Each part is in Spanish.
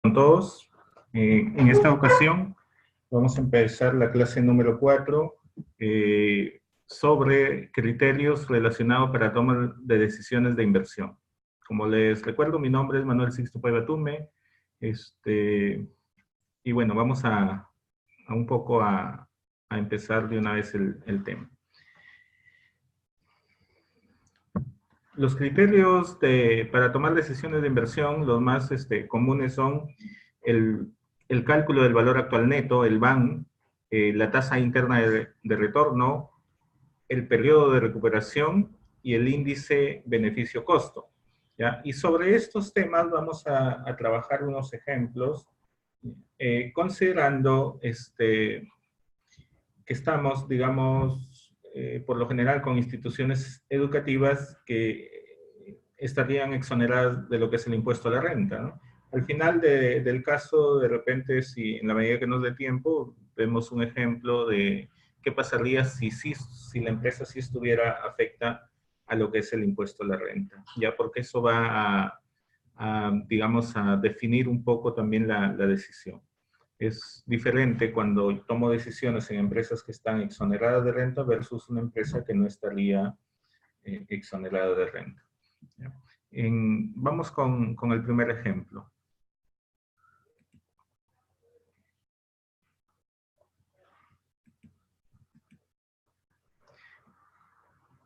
Con todos. En esta ocasión vamos a empezar la clase número 4 sobre criterios relacionados para toma de decisiones de inversión. Como les recuerdo, mi nombre es Manuel Sixto Paiva Tume, y bueno, vamos a un poco a empezar de una vez el tema. Los criterios para tomar decisiones de inversión, los más comunes son el cálculo del valor actual neto, el VAN, la tasa interna de retorno, el periodo de recuperación y el índice beneficio-costo. ¿Ya? Y sobre estos temas vamos a trabajar unos ejemplos, considerando que estamos, digamos, por lo general con instituciones educativas que estarían exoneradas de lo que es el impuesto a la renta, ¿no? Al final del caso, de repente, si en la medida que nos dé tiempo, vemos un ejemplo de qué pasaría si la empresa sí estuviera afecta a lo que es el impuesto a la renta, ya porque eso va digamos, a definir un poco también la decisión. Es diferente cuando tomo decisiones en empresas que están exoneradas de renta versus una empresa que no estaría exonerada de renta. Vamos con el primer ejemplo.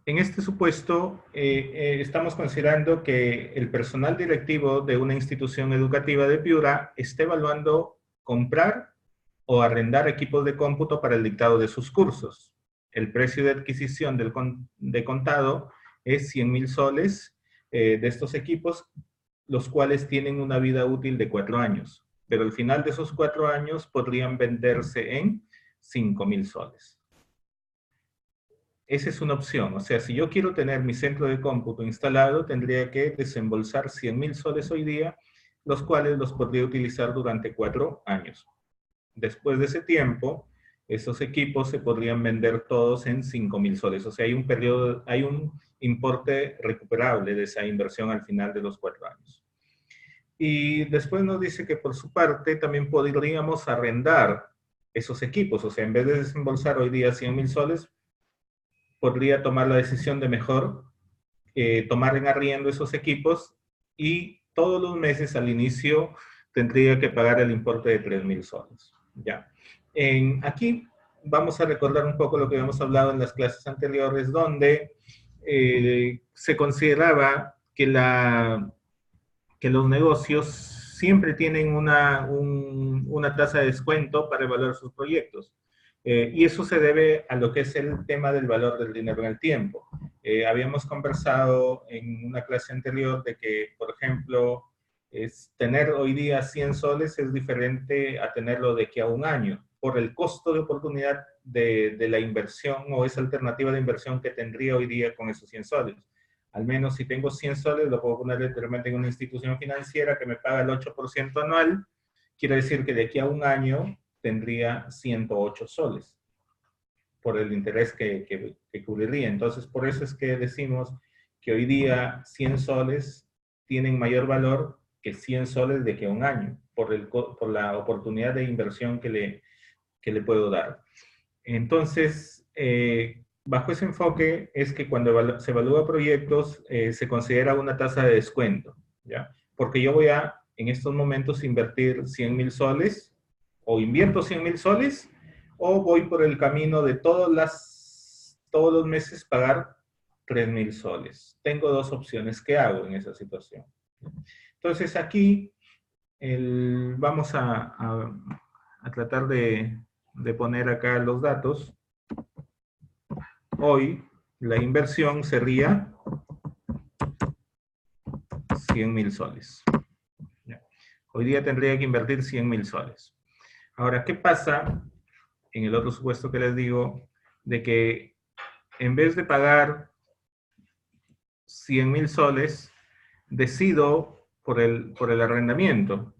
En este supuesto, estamos considerando que el personal directivo de una institución educativa de Piura esté evaluando comprar o arrendar equipos de cómputo para el dictado de sus cursos. El precio de adquisición de contado es 100,000 soles de estos equipos, los cuales tienen una vida útil de 4 años. Pero al final de esos 4 años podrían venderse en 5,000 soles. Esa es una opción. O sea, si yo quiero tener mi centro de cómputo instalado, tendría que desembolsar 100,000 soles hoy día, los cuales los podría utilizar durante 4 años. Después de ese tiempo, esos equipos se podrían vender todos en 5,000 soles. O sea, hay un importe recuperable de esa inversión al final de los 4 años. Y después nos dice que por su parte también podríamos arrendar esos equipos. O sea, en vez de desembolsar hoy día 100,000 soles, podría tomar la decisión de mejor tomar en arriendo esos equipos y todos los meses al inicio tendría que pagar el importe de 3,000 soles. Ya. Aquí vamos a recordar un poco lo que habíamos hablado en las clases anteriores, donde se consideraba que los negocios siempre tienen una tasa de descuento para evaluar sus proyectos. Y eso se debe a lo que es el tema del valor del dinero en el tiempo. Habíamos conversado en una clase anterior de que, por ejemplo, tener hoy día 100 soles es diferente a tenerlo de aquí a un año, por el costo de oportunidad de la inversión o esa alternativa de inversión que tendría hoy día con esos 100 soles. Al menos si tengo 100 soles, lo puedo poner literalmente en una institución financiera que me paga el 8% anual. Quiere decir que de aquí a un año tendría 108 soles por el interés que cubriría. Entonces, por eso es que decimos que hoy día 100 soles tienen mayor valor que 100 soles de aquí a un año, por la oportunidad de inversión que le puedo dar. Entonces, bajo ese enfoque es que cuando se evalúa proyectos, se considera una tasa de descuento, ¿ya? Porque yo voy a, en estos momentos, invertir 100,000 soles, o invierto 100,000 soles, o voy por el camino de todos los meses pagar 3,000 soles. Tengo dos opciones. ¿Qué hago en esa situación? Entonces, aquí vamos a tratar de poner acá los datos. Hoy la inversión sería 100,000 soles. Hoy día tendría que invertir 100,000 soles. Ahora, ¿qué pasa en el otro supuesto que les digo? De que en vez de pagar 100,000 soles, decido por el arrendamiento.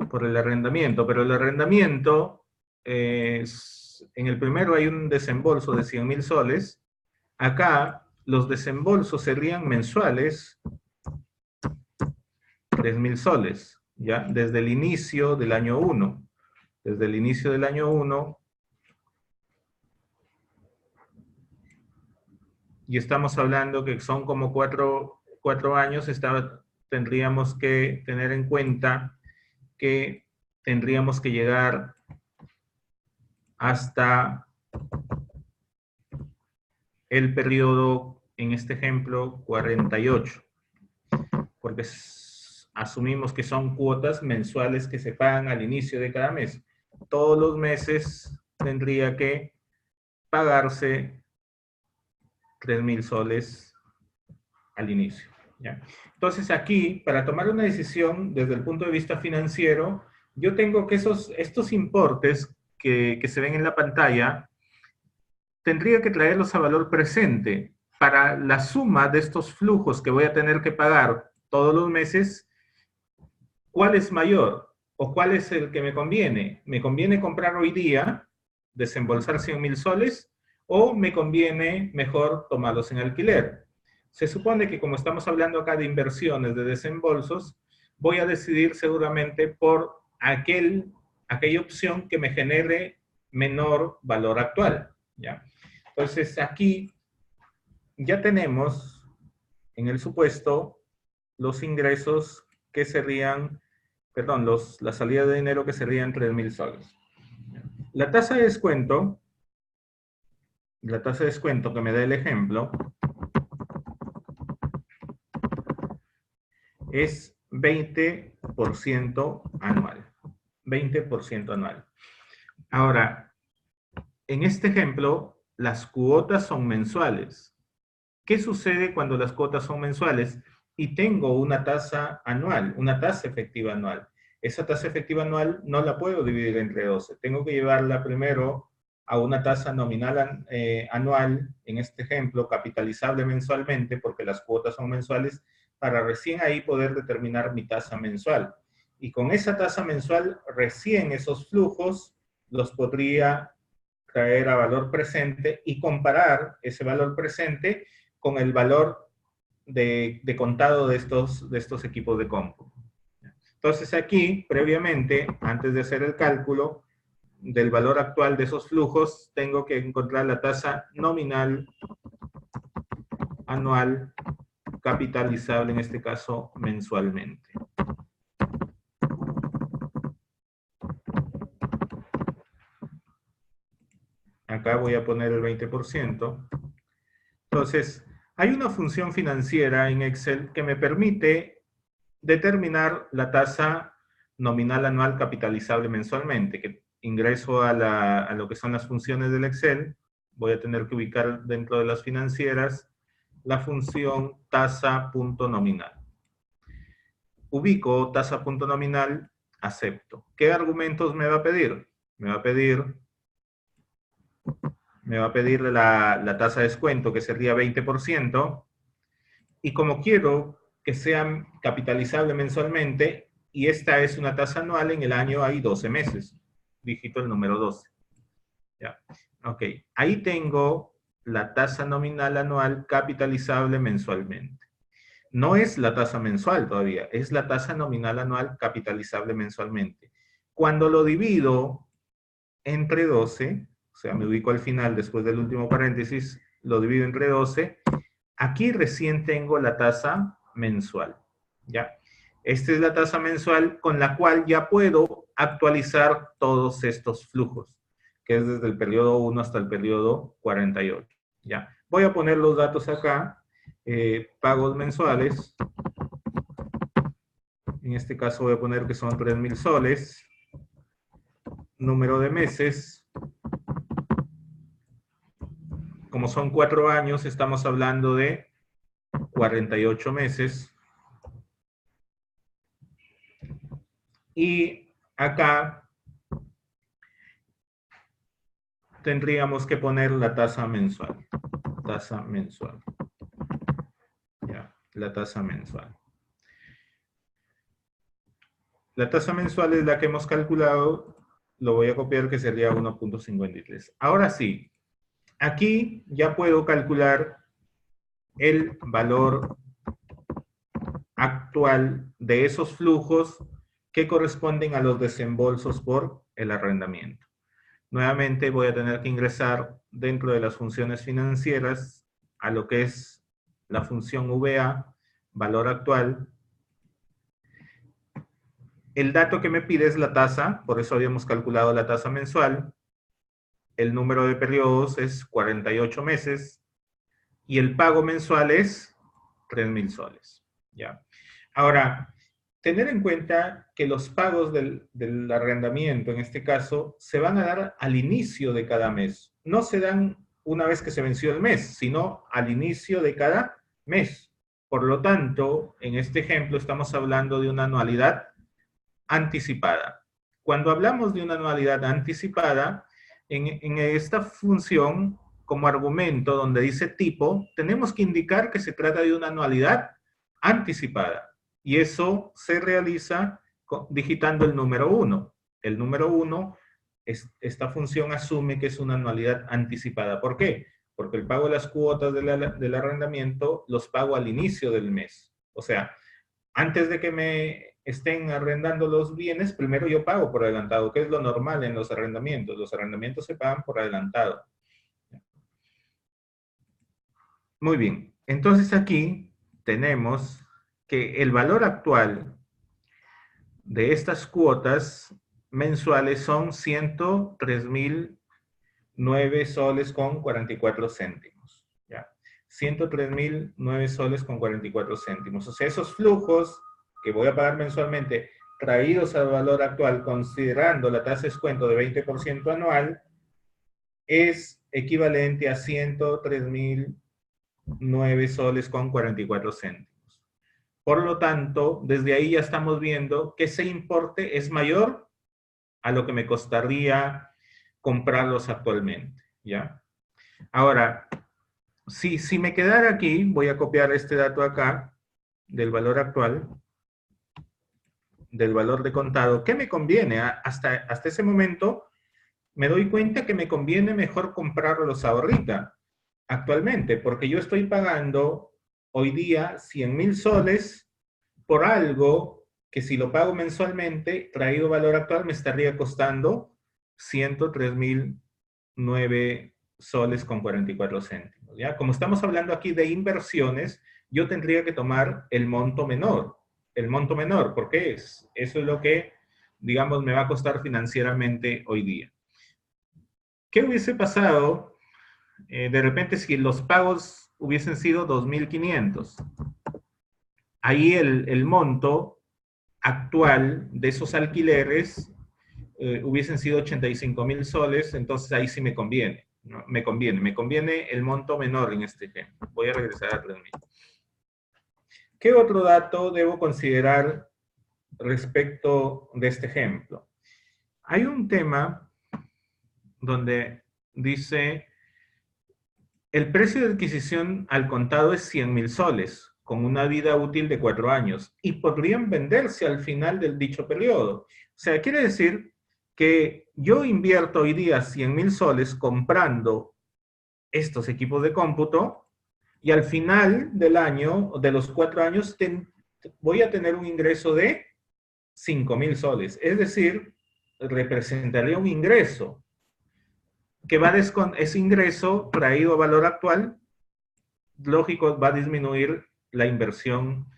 Por el arrendamiento, pero el arrendamiento, en el primero hay un desembolso de 100,000 soles. Acá los desembolsos serían mensuales, 3.000 soles, ¿ya? Desde el inicio del año 1. Desde el inicio del año 1, y estamos hablando que son como cuatro años, tendríamos que tener en cuenta que tendríamos que llegar hasta el periodo, en este ejemplo, 48, porque asumimos que son cuotas mensuales que se pagan al inicio de cada mes. Todos los meses tendría que pagarse 3.000 soles al inicio, ¿ya? Entonces aquí, para tomar una decisión desde el punto de vista financiero, yo tengo que estos importes que se ven en la pantalla, tendría que traerlos a valor presente para la suma de estos flujos que voy a tener que pagar todos los meses. ¿Cuál es mayor? ¿O cuál es el que me conviene? ¿Me conviene comprar hoy día, desembolsar 100.000 soles? ¿O me conviene mejor tomarlos en alquiler? Se supone que como estamos hablando acá de inversiones, de desembolsos, voy a decidir seguramente por aquella opción que me genere menor valor actual, ¿ya? Entonces aquí ya tenemos en el supuesto los ingresos que serían, perdón, la salida de dinero que serían 3.000 soles. La tasa de descuento que me da el ejemplo es 20% anual. 20% anual. Ahora, en este ejemplo, las cuotas son mensuales. ¿Qué sucede cuando las cuotas son mensuales y tengo una tasa anual, una tasa efectiva anual? Esa tasa efectiva anual no la puedo dividir entre 12. Tengo que llevarla primero a una tasa nominal anual, en este ejemplo, capitalizable mensualmente, porque las cuotas son mensuales, para recién ahí poder determinar mi tasa mensual. Y con esa tasa mensual, recién esos flujos los podría traer a valor presente y comparar ese valor presente con el valor de contado de estos equipos de cómputo. Entonces aquí, previamente, antes de hacer el cálculo del valor actual de esos flujos, tengo que encontrar la tasa nominal anual capitalizable, en este caso mensualmente. Acá voy a poner el 20%. Entonces, hay una función financiera en Excel que me permite determinar la tasa nominal anual capitalizable mensualmente, que ingreso a lo que son las funciones del Excel. Voy a tener que ubicar dentro de las financieras la función tasa.nominal. Ubico tasa.nominal, acepto. ¿Qué argumentos me va a pedir? Me va a pedir la tasa de descuento, que sería 20%, y como quiero que sea capitalizable mensualmente, y esta es una tasa anual, en el año hay 12 meses. Digito el número 12. ¿Ya? Ok, ahí tengo la tasa nominal anual capitalizable mensualmente. No es la tasa mensual todavía, es la tasa nominal anual capitalizable mensualmente. Cuando lo divido entre 12, o sea, me ubico al final después del último paréntesis, lo divido entre 12, aquí recién tengo la tasa mensual, ¿ya? Esta es la tasa mensual con la cual ya puedo actualizar todos estos flujos, que es desde el periodo 1 hasta el periodo 48, ¿ya? Voy a poner los datos acá, pagos mensuales, en este caso voy a poner que son 3.000 soles, número de meses, como son 4 años, estamos hablando de 48 meses. Y acá tendríamos que poner la tasa mensual. Tasa mensual. Ya, la tasa mensual. La tasa mensual es la que hemos calculado. Lo voy a copiar, que sería 1.53. Ahora sí, aquí ya puedo calcular el valor actual de esos flujos que corresponden a los desembolsos por el arrendamiento. Nuevamente voy a tener que ingresar dentro de las funciones financieras a lo que es la función VA, valor actual. El dato que me pide es la tasa, por eso habíamos calculado la tasa mensual. El número de periodos es 48 meses y el pago mensual es 3.000 soles. ¿Ya? Ahora, tener en cuenta que los pagos del arrendamiento, en este caso, se van a dar al inicio de cada mes. No se dan una vez que se venció el mes, sino al inicio de cada mes. Por lo tanto, en este ejemplo estamos hablando de una anualidad anticipada. Cuando hablamos de una anualidad anticipada, en esta función, como argumento donde dice tipo, tenemos que indicar que se trata de una anualidad anticipada. Y eso se realiza digitando el número 1. El número 1, esta función asume que es una anualidad anticipada. ¿Por qué? Porque el pago de las cuotas del arrendamiento los pago al inicio del mes. O sea, antes de que me estén arrendando los bienes, primero yo pago por adelantado, que es lo normal en los arrendamientos. Los arrendamientos se pagan por adelantado. Muy bien. Entonces aquí tenemos que el valor actual de estas cuotas mensuales son 103.009 soles con 44 céntimos. ¿Ya? 103.009 soles con 44 céntimos. O sea, esos flujos que voy a pagar mensualmente traídos al valor actual, considerando la tasa de descuento de 20% anual, es equivalente a 103.009 soles con 44 céntimos. Por lo tanto, desde ahí ya estamos viendo que ese importe es mayor a lo que me costaría comprarlos actualmente, ¿ya? Ahora, si me quedara aquí, voy a copiar este dato acá, del valor actual, del valor de contado. ¿Qué me conviene? Hasta ese momento me doy cuenta que me conviene mejor comprarlos ahorita, actualmente, porque yo estoy pagando hoy día 100.000 soles por algo que si lo pago mensualmente, traído valor actual, me estaría costando 103.009 soles con 44 céntimos. ¿Ya? Como estamos hablando aquí de inversiones, yo tendría que tomar el monto menor. El monto menor, porque eso es lo que, digamos, me va a costar financieramente hoy día. ¿Qué hubiese pasado de repente si los pagos hubiesen sido 2.500? Ahí el monto actual de esos alquileres hubiesen sido 85.000 soles, entonces ahí sí me conviene, ¿no? Me conviene el monto menor en este ejemplo. Voy a regresar a 3.000. ¿Qué otro dato debo considerar respecto de este ejemplo? Hay un tema donde dice, el precio de adquisición al contado es 100.000 soles, con una vida útil de 4 años, y podrían venderse al final del dicho periodo. O sea, quiere decir que yo invierto hoy día 100.000 soles comprando estos equipos de cómputo, y al final del año, de los 4 años, voy a tener un ingreso de 5.000 soles. Es decir, representaría un ingreso que va ese ingreso traído a valor actual, lógico, va a disminuir la inversión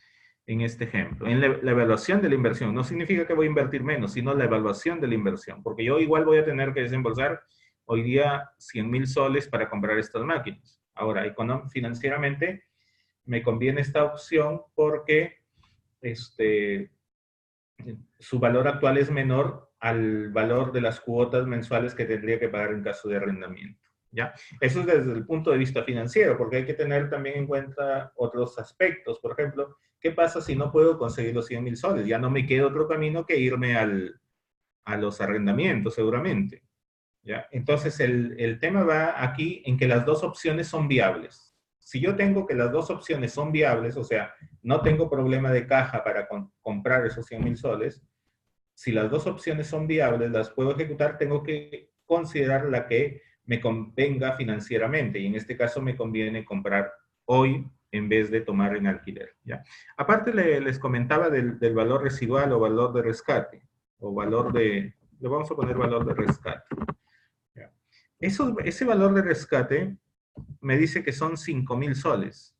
en este ejemplo. En la evaluación de la inversión, no significa que voy a invertir menos, sino la evaluación de la inversión, porque yo igual voy a tener que desembolsar hoy día 100.000 soles para comprar estas máquinas. Ahora, financieramente me conviene esta opción porque su valor actual es menor al valor de las cuotas mensuales que tendría que pagar en caso de arrendamiento. ¿Ya? Eso es desde el punto de vista financiero, porque hay que tener también en cuenta otros aspectos. Por ejemplo, ¿qué pasa si no puedo conseguir los 100.000 soles? Ya no me queda otro camino que irme a los arrendamientos, seguramente. ¿Ya? Entonces, el tema va aquí en que las dos opciones son viables. Si yo tengo que las dos opciones son viables, o sea, no tengo problema de caja para comprar esos 100.000 soles, si las dos opciones son viables, las puedo ejecutar, tengo que considerar la que me convenga financieramente. Y en este caso me conviene comprar hoy en vez de tomar en alquiler, ¿ya? Aparte les comentaba del valor residual o valor de rescate, o valor de, le vamos a poner valor de rescate, ¿ya? Ese valor de rescate me dice que son 5.000 soles.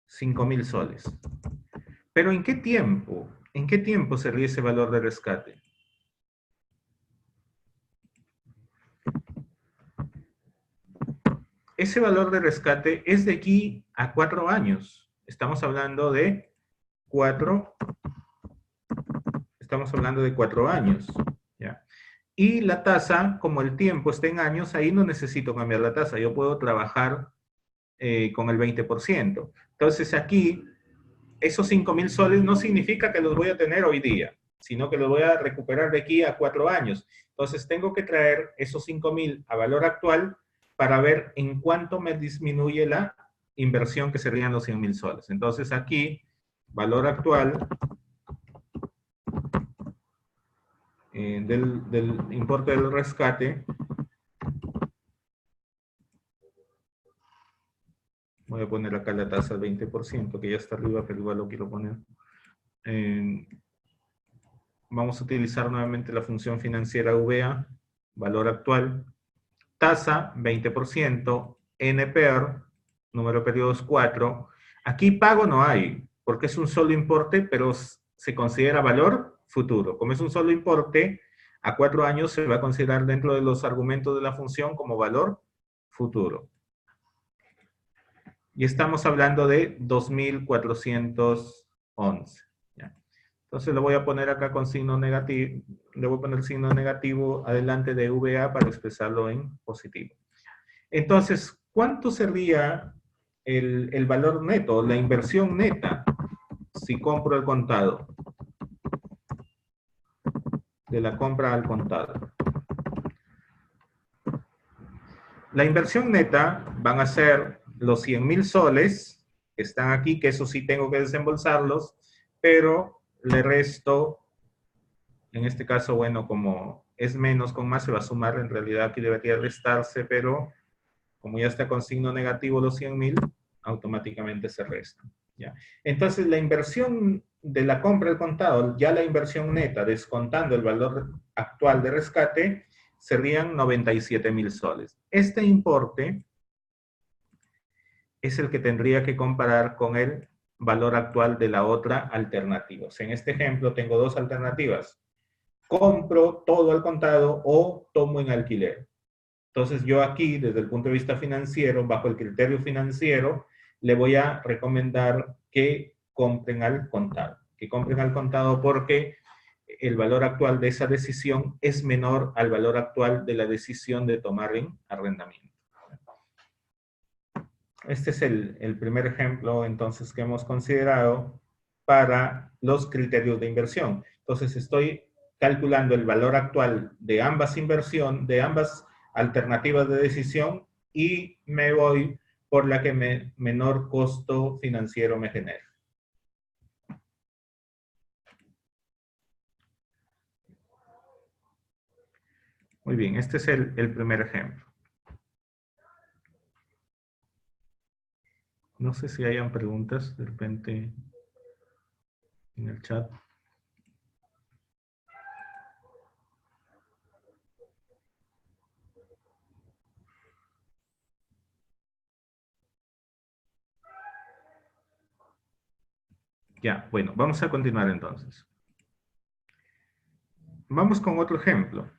5.000 soles. Pero ¿en qué tiempo? ¿En qué tiempo sería ese valor de rescate? Ese valor de rescate es de aquí a 4 años. Estamos hablando de 4 años, ¿ya? Y la tasa, como el tiempo está en años, ahí no necesito cambiar la tasa. Yo puedo trabajar con el 20%. Entonces aquí, esos 5.000 soles no significa que los voy a tener hoy día, sino que los voy a recuperar de aquí a 4 años. Entonces tengo que traer esos 5.000 a valor actual para ver en cuánto me disminuye la inversión que serían los 100.000 soles. Entonces aquí, valor actual del importe del rescate, voy a poner acá la tasa del 20%, que ya está arriba, pero igual lo quiero poner. Vamos a utilizar nuevamente la función financiera VA, valor actual, tasa 20%, NPR, número de periodos 4. Aquí pago no hay, porque es un solo importe, pero se considera valor futuro. Como es un solo importe, a 4 años se va a considerar dentro de los argumentos de la función como valor futuro. Y estamos hablando de 2.411. ¿Ya? Entonces lo voy a poner acá con signo negativo, le voy a poner signo negativo adelante de VA para expresarlo en positivo. Entonces, ¿cuánto sería el valor neto, la inversión neta, si compro al contado? De la compra al contado. La inversión neta van a ser los 100.000 soles que están aquí, que eso sí tengo que desembolsarlos, pero le resto, en este caso, bueno, como es menos con más, se va a sumar, en realidad aquí debería restarse, pero como ya está con signo negativo los 100.000, automáticamente se restan, ¿ya? Entonces, la inversión de la compra al contado, ya la inversión neta, descontando el valor actual de rescate, serían 97.000 soles. Este importe es el que tendría que comparar con el valor actual de la otra alternativa. O sea, en este ejemplo tengo dos alternativas. Compro todo al contado o tomo en alquiler. Entonces yo aquí, desde el punto de vista financiero, bajo el criterio financiero, le voy a recomendar que compren al contado. Que compren al contado porque el valor actual de esa decisión es menor al valor actual de la decisión de tomar en arrendamiento. Este es el primer ejemplo, entonces, que hemos considerado para los criterios de inversión. Entonces, estoy calculando el valor actual de ambas alternativas de decisión y me voy por la que menor costo financiero me genera. Muy bien, este es el primer ejemplo. No sé si hayan preguntas de repente en el chat. Ya, bueno, vamos a continuar entonces. Vamos con otro ejemplo.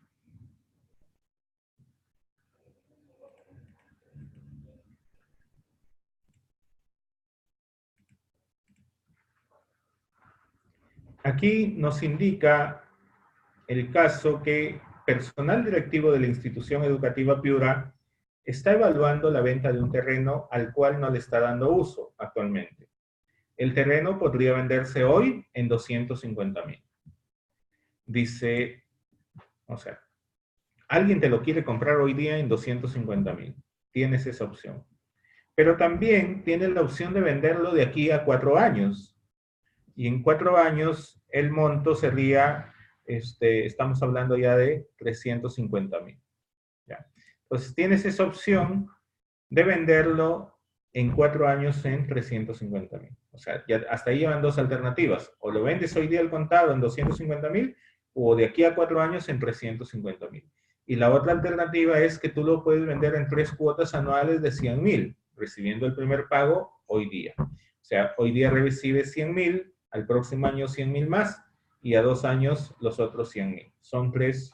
Aquí nos indica el caso que personal directivo de la institución educativa Piura está evaluando la venta de un terreno al cual no le está dando uso actualmente. El terreno podría venderse hoy en 250.000. Dice, o sea, alguien te lo quiere comprar hoy día en 250.000. Tienes esa opción. Pero también tienes la opción de venderlo de aquí a 4 años. Y en 4 años el monto sería, estamos hablando ya de 350.000. ¿Ya? Entonces tienes esa opción de venderlo en 4 años en 350.000. O sea, ya hasta ahí llevan dos alternativas. O lo vendes hoy día al contado en 250.000 o de aquí a 4 años en 350.000. Y la otra alternativa es que tú lo puedes vender en 3 cuotas anuales de 100.000, recibiendo el primer pago hoy día. O sea, hoy día recibes 100.000, al próximo año 100.000 más y a 2 años los otros 100.000. Son 3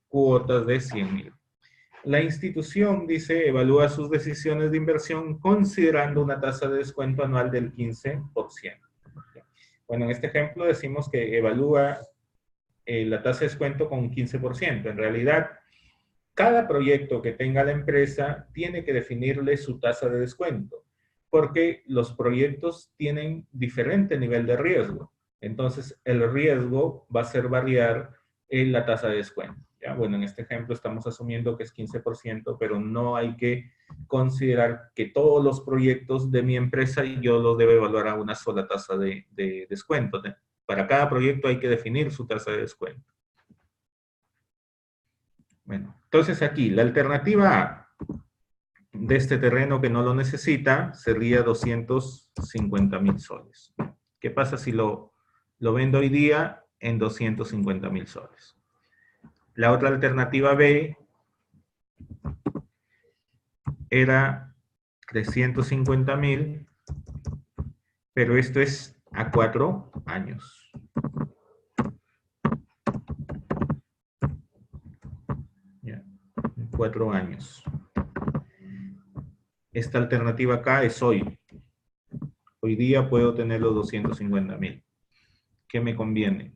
cuotas de 100.000. La institución, dice, evalúa sus decisiones de inversión considerando una tasa de descuento anual del 15%. Bueno, en este ejemplo decimos que evalúa la tasa de descuento con un 15%. En realidad, cada proyecto que tenga la empresa tiene que definirle su tasa de descuento, porque los proyectos tienen diferente nivel de riesgo. Entonces, el riesgo va a ser variar en la tasa de descuento. ¿Ya? Bueno, en este ejemplo estamos asumiendo que es 15%, pero no hay que considerar que todos los proyectos de mi empresa yo los debo evaluar a una sola tasa de descuento. Para cada proyecto hay que definir su tasa de descuento. Bueno, entonces aquí, la alternativa A de este terreno que no lo necesita sería 250.000 soles. ¿Qué pasa si lo vendo hoy día en 250.000 soles? La otra alternativa B era 350.000, pero esto es a 4 años. Ya, 4 años. Esta alternativa acá es hoy. Hoy día puedo tener los 250.000. ¿Qué me conviene?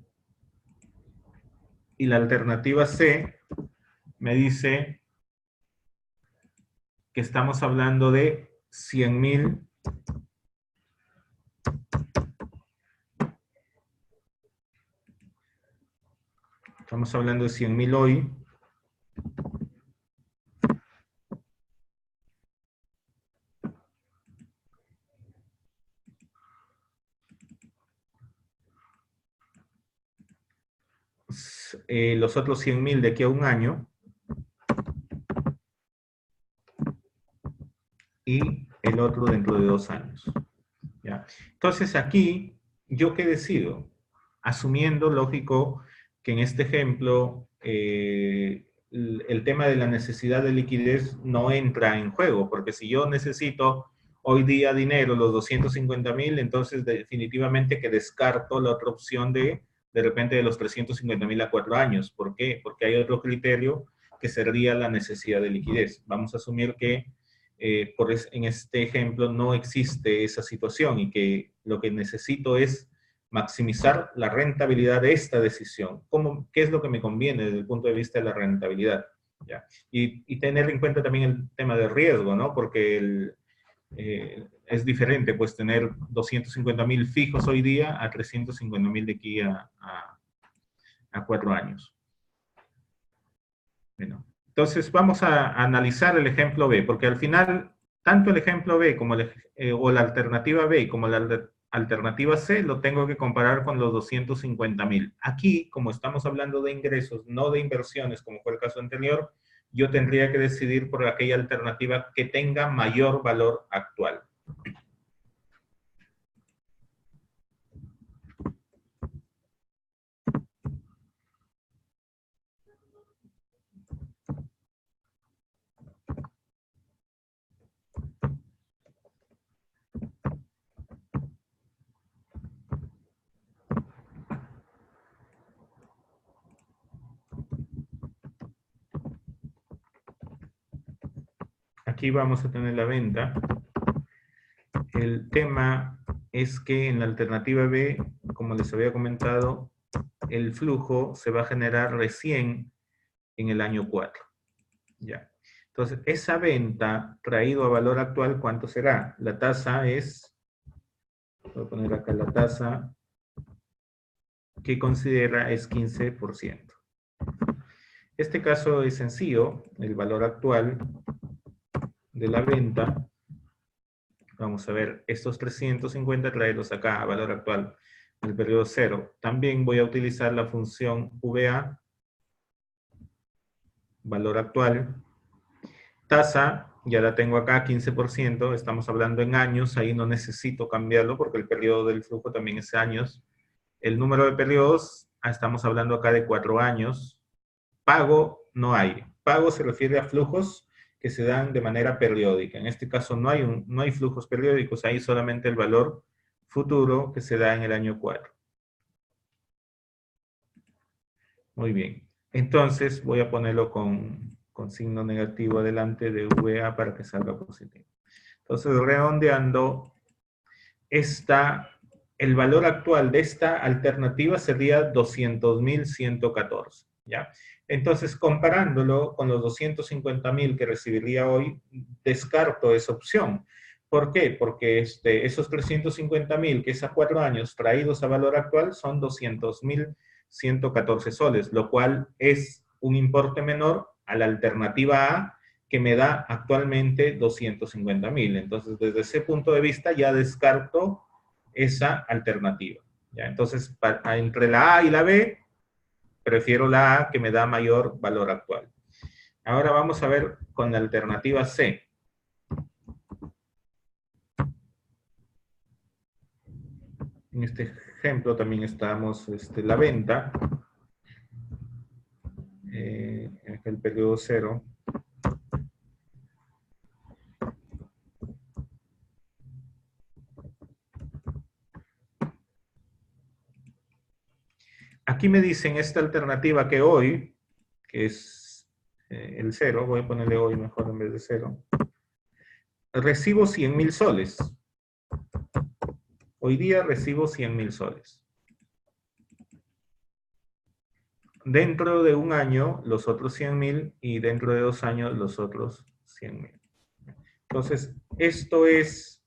Y la alternativa C me dice que estamos hablando de 100.000 estamos hablando de 100.000 hoy. Los otros 100.000 de aquí a un año. Y el otro dentro de 2 años. ¿Ya? Entonces aquí, ¿yo qué decido? Asumiendo, lógico, que en este ejemplo el tema de la necesidad de liquidez no entra en juego, porque si yo necesito hoy día dinero, los 250.000, entonces definitivamente que descarto la otra opción de repente de los 350.000 a 4 años. ¿Por qué? Porque hay otro criterio que sería la necesidad de liquidez. Vamos a asumir que en este ejemplo no existe esa situación y que lo que necesito es maximizar la rentabilidad de esta decisión. ¿Qué es lo que me conviene desde el punto de vista de la rentabilidad? ¿Ya? Y tener en cuenta también el tema de riesgo, ¿no? Porque es diferente, pues, tener 250.000 fijos hoy día a 350.000 de aquí a 4 años. Bueno, entonces vamos a analizar el ejemplo B, porque al final, tanto el ejemplo B como o la alternativa B como la alternativa C lo tengo que comparar con los 250.000. Aquí, como estamos hablando de ingresos, no de inversiones, como fue el caso anterior, yo tendría que decidir por aquella alternativa que tenga mayor valor actual. Aquí vamos a tener la venta. El tema es que en la alternativa B, como les había comentado, el flujo se va a generar recién en el año 4. Ya. Entonces, esa venta traído a valor actual, ¿cuánto será? La tasa es, voy a poner acá la tasa que considera es 15%. Este caso es sencillo, el valor actual de la venta. Vamos a ver, estos 350 traerlos acá a valor actual del periodo 0. También voy a utilizar la función VA, valor actual, tasa Ya la tengo acá, 15%, estamos hablando en años, ahí no necesito cambiarlo porque el periodo del flujo también es años. El número de periodos, estamos hablando acá de 4 años. Pago no hay. Pago se refiere a flujos que se dan de manera periódica. En este caso no hay flujos periódicos, hay solamente el valor futuro que se da en el año 4. Muy bien. Entonces voy a ponerlo con signo negativo adelante de VA para que salga positivo. Entonces, redondeando, el valor actual de esta alternativa sería 200.114, ¿ya? Entonces, comparándolo con los 250.000 que recibiría hoy, descarto esa opción. ¿Por qué? Porque esos 350.000 que es a 4 años traídos a valor actual son 200.114 soles, lo cual es un importe menor a la alternativa A, que me da actualmente 250.000. Entonces, desde ese punto de vista ya descarto esa alternativa. ¿Ya? Entonces, entre la A y la B, prefiero la A, que me da mayor valor actual. Ahora vamos a ver con la alternativa C. En este ejemplo también estamos la venta, el periodo 0. Aquí me dicen esta alternativa que hoy, que es el 0, voy a ponerle hoy mejor en vez de 0, recibo 100.000 soles. Hoy día recibo 100.000 soles. Dentro de un año, los otros 100.000 y dentro de 2 años, los otros 100.000. Entonces, esto es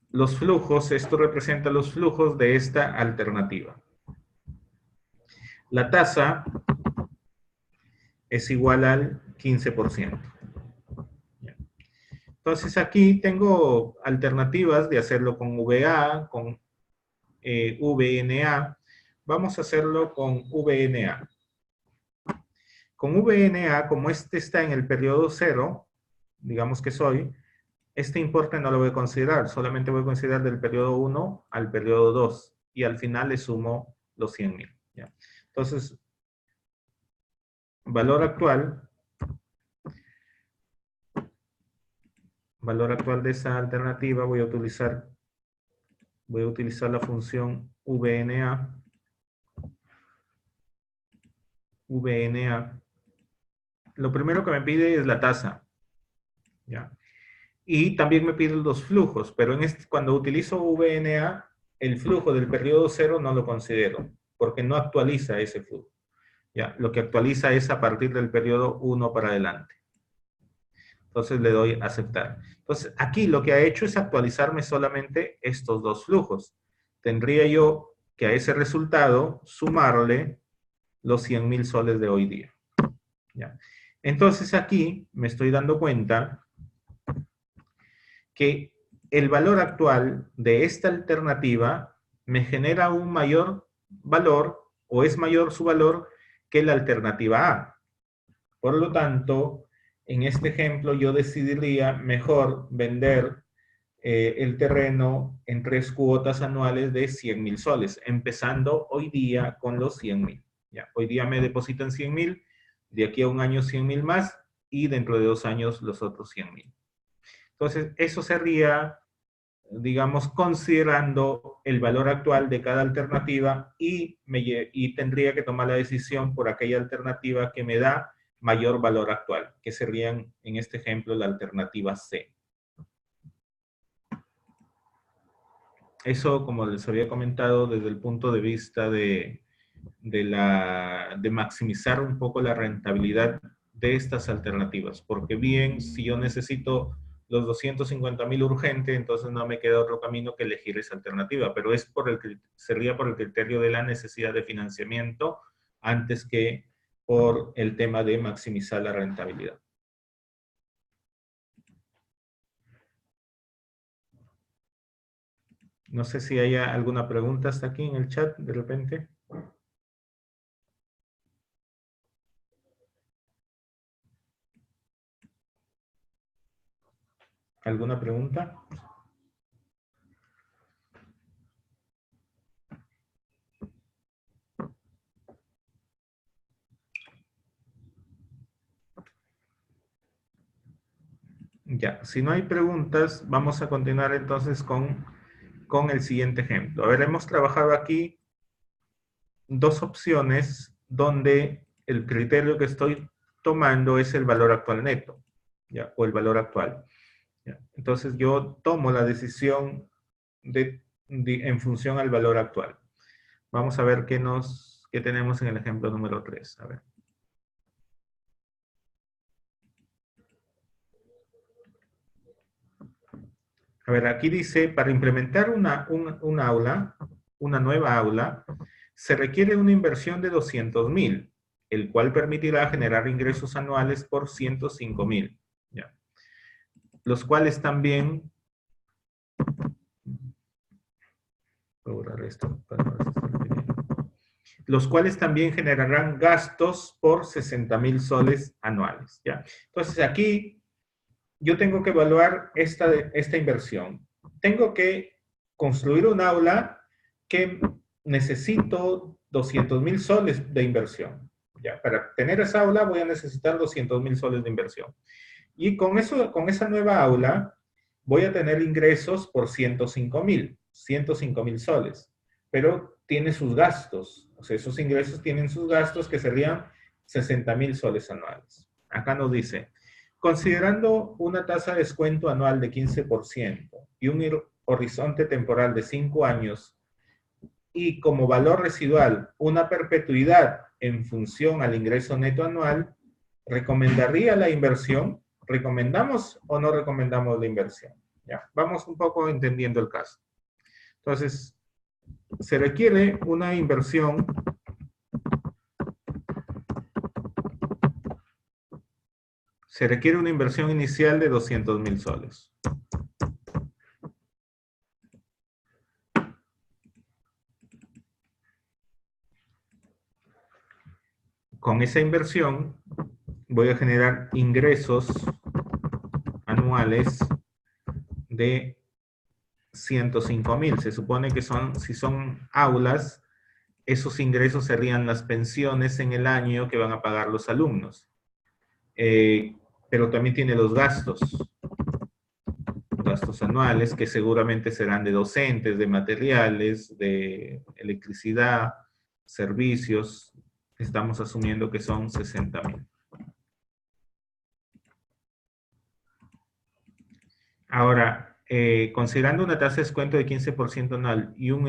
los flujos, esto representa los flujos de esta alternativa. La tasa es igual al 15%. Entonces, aquí tengo alternativas de hacerlo con VA, con VNA. Vamos a hacerlo con VNA. Con VNA, como este está en el periodo 0, digamos que soy, este importe no lo voy a considerar, solamente voy a considerar del periodo 1 al periodo 2 y al final le sumo los 100.000. ¿Ya? Entonces, valor actual de esa alternativa voy a utilizar la función VNA. Lo primero que me pide es la tasa. ¿Ya? Y también me pide los flujos, pero cuando utilizo VNA, el flujo del periodo 0 no lo considero, porque no actualiza ese flujo. ¿Ya? Lo que actualiza es a partir del periodo 1 para adelante. Entonces le doy a aceptar. Entonces aquí lo que ha hecho es actualizarme solamente estos dos flujos. Tendría yo que a ese resultado sumarle los 100.000 soles de hoy día. ¿Ya? Entonces aquí me estoy dando cuenta que el valor actual de esta alternativa me genera un mayor valor o es mayor su valor que la alternativa A. Por lo tanto, en este ejemplo yo decidiría mejor vender el terreno en 3 cuotas anuales de 100.000 soles, empezando hoy día con los 100.000. Hoy día me depositan 100.000, de aquí a un año 100.000 más y dentro de 2 años los otros 100.000. Entonces, eso sería, digamos, considerando el valor actual de cada alternativa y tendría que tomar la decisión por aquella alternativa que me da mayor valor actual, que serían, en este ejemplo, la alternativa C. Eso, como les había comentado, desde el punto de vista de maximizar un poco la rentabilidad de estas alternativas, porque bien, si yo necesito los 250.000 urgente, entonces no me queda otro camino que elegir esa alternativa, pero sería por el criterio de la necesidad de financiamiento antes que por el tema de maximizar la rentabilidad. No sé si hay alguna pregunta hasta aquí en el chat, de repente. ¿Alguna pregunta? Ya, si no hay preguntas, vamos a continuar entonces con el siguiente ejemplo. A ver, hemos trabajado aquí dos opciones donde el criterio que estoy tomando es el valor actual neto, ¿ya? O el valor actual. ¿Ya? Entonces yo tomo la decisión en función al valor actual. Vamos a ver qué tenemos en el ejemplo número 3. A ver. A ver, aquí dice, para implementar una nueva aula, se requiere una inversión de 200.000, el cual permitirá generar ingresos anuales por 105.000. ¿Ya? Los cuales también... Voy a borrar esto para ver si está bien. Los cuales también generarán gastos por 60.000 soles anuales. ¿Ya? Entonces aquí yo tengo que evaluar esta inversión. Tengo que construir un aula que necesito 200.000 soles de inversión. ¿Ya? Para tener esa aula voy a necesitar 200.000 soles de inversión. Y con esa nueva aula voy a tener ingresos por 105.000 soles. Pero tiene sus gastos. O sea, esos ingresos tienen sus gastos que serían 60.000 soles anuales. Acá nos dice, considerando una tasa de descuento anual de 15% y un horizonte temporal de 5 años y como valor residual una perpetuidad en función al ingreso neto anual, ¿recomendaría la inversión? ¿Recomendamos o no recomendamos la inversión? Ya, vamos un poco entendiendo el caso. Entonces, se requiere una inversión inicial de 200.000 soles. Con esa inversión voy a generar ingresos anuales de 105.000. Se supone que si son aulas, esos ingresos serían las pensiones en el año que van a pagar los alumnos. Pero también tiene los gastos anuales, que seguramente serán de docentes, de materiales, de electricidad, servicios. Estamos asumiendo que son 60.000. Ahora, considerando una tasa de descuento de 15% anual y un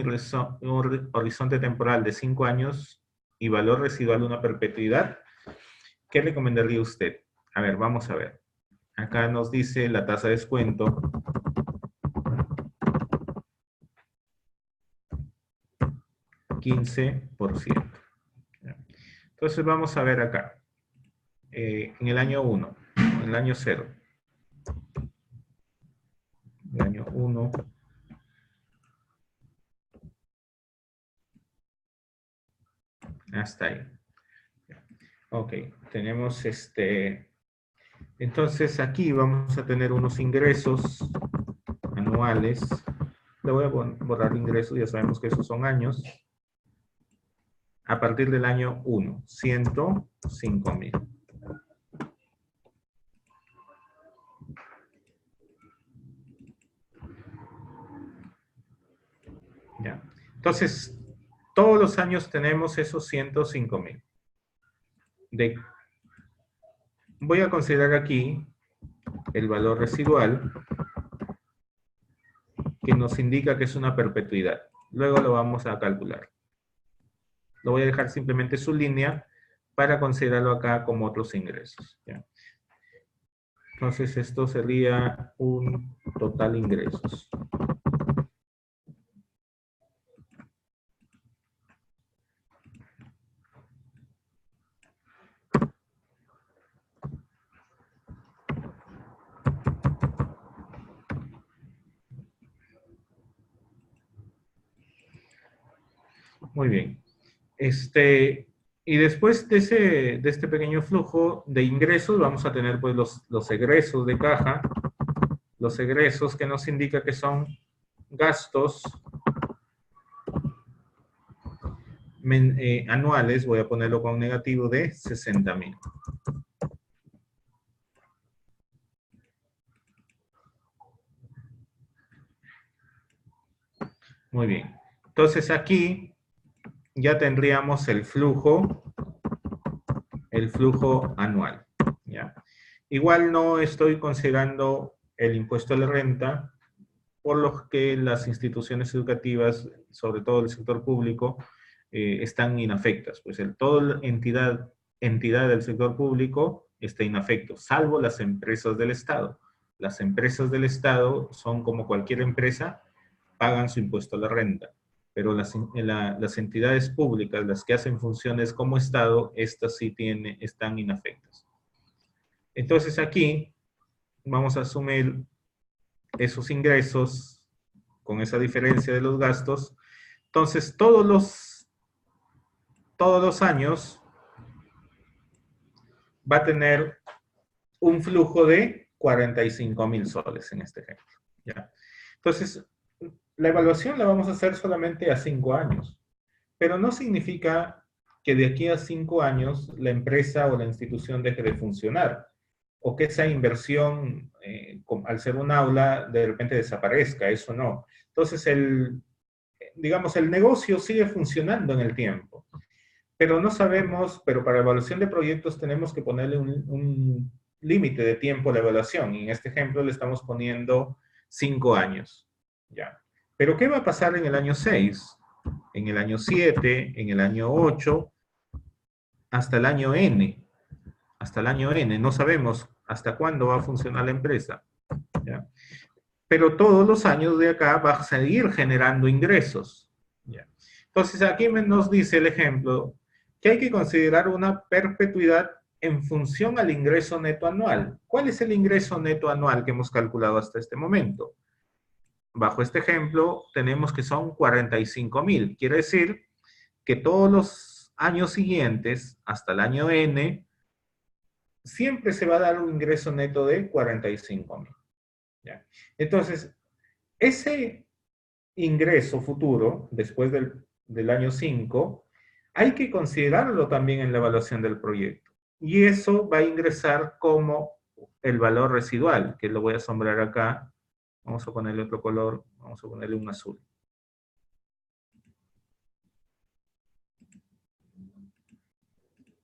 horizonte temporal de 5 años y valor residual de una perpetuidad, ¿qué recomendaría usted? A ver, vamos a ver. Acá nos dice la tasa de descuento. %. Entonces vamos a ver acá. En el año 1, en el año 0. El año 1. Hasta ahí. Ok, tenemos entonces aquí vamos a tener unos ingresos anuales. Le voy a borrar ingresos, ya sabemos que esos son años. A partir del año 1, 105.000. Ya. Entonces, todos los años tenemos esos 105.000. Voy a considerar aquí el valor residual que nos indica que es una perpetuidad. Luego lo vamos a calcular. Lo voy a dejar simplemente su línea para considerarlo acá como otros ingresos. ¿Ya? Entonces esto sería un total ingresos. Muy bien. Y después de este pequeño flujo de ingresos, vamos a tener pues los egresos de caja, los egresos, que nos indica que son gastos anuales, voy a ponerlo con negativo de 60.000. Muy bien. Entonces aquí ya tendríamos el flujo anual. ¿Ya? Igual no estoy considerando el impuesto a la renta, por lo que las instituciones educativas, sobre todo el sector público, están inafectas. Pues toda entidad del sector público está inafecto, salvo las empresas del Estado. Las empresas del Estado son como cualquier empresa, pagan su impuesto a la renta. Pero las entidades públicas, las que hacen funciones como Estado, estas sí están inafectas. Entonces aquí vamos a asumir esos ingresos con esa diferencia de los gastos. Entonces todos los años va a tener un flujo de 45.000 soles en este ejemplo. ¿Ya? Entonces, la evaluación la vamos a hacer solamente a 5 años, pero no significa que de aquí a 5 años la empresa o la institución deje de funcionar, o que esa inversión, al ser un aula, de repente desaparezca, eso no. Entonces, digamos, el negocio sigue funcionando en el tiempo, pero no sabemos, pero para evaluación de proyectos tenemos que ponerle un límite de tiempo a la evaluación, y en este ejemplo le estamos poniendo 5 años, ¿ya? Pero ¿qué va a pasar en el año 6? En el año 7, en el año 8, hasta el año N. Hasta el año N. No sabemos hasta cuándo va a funcionar la empresa, ¿ya? Pero todos los años de acá va a seguir generando ingresos, ¿ya? Entonces aquí nos dice el ejemplo que hay que considerar una perpetuidad en función al ingreso neto anual. ¿Cuál es el ingreso neto anual que hemos calculado hasta este momento? Bajo este ejemplo, tenemos que son 45.000. Quiere decir que todos los años siguientes, hasta el año N, siempre se va a dar un ingreso neto de 45.000. ¿Ya? Entonces, ese ingreso futuro, después del año 5, hay que considerarlo también en la evaluación del proyecto. Y eso va a ingresar como el valor residual, que lo voy a sombrear acá. Vamos a ponerle otro color, vamos a ponerle un azul.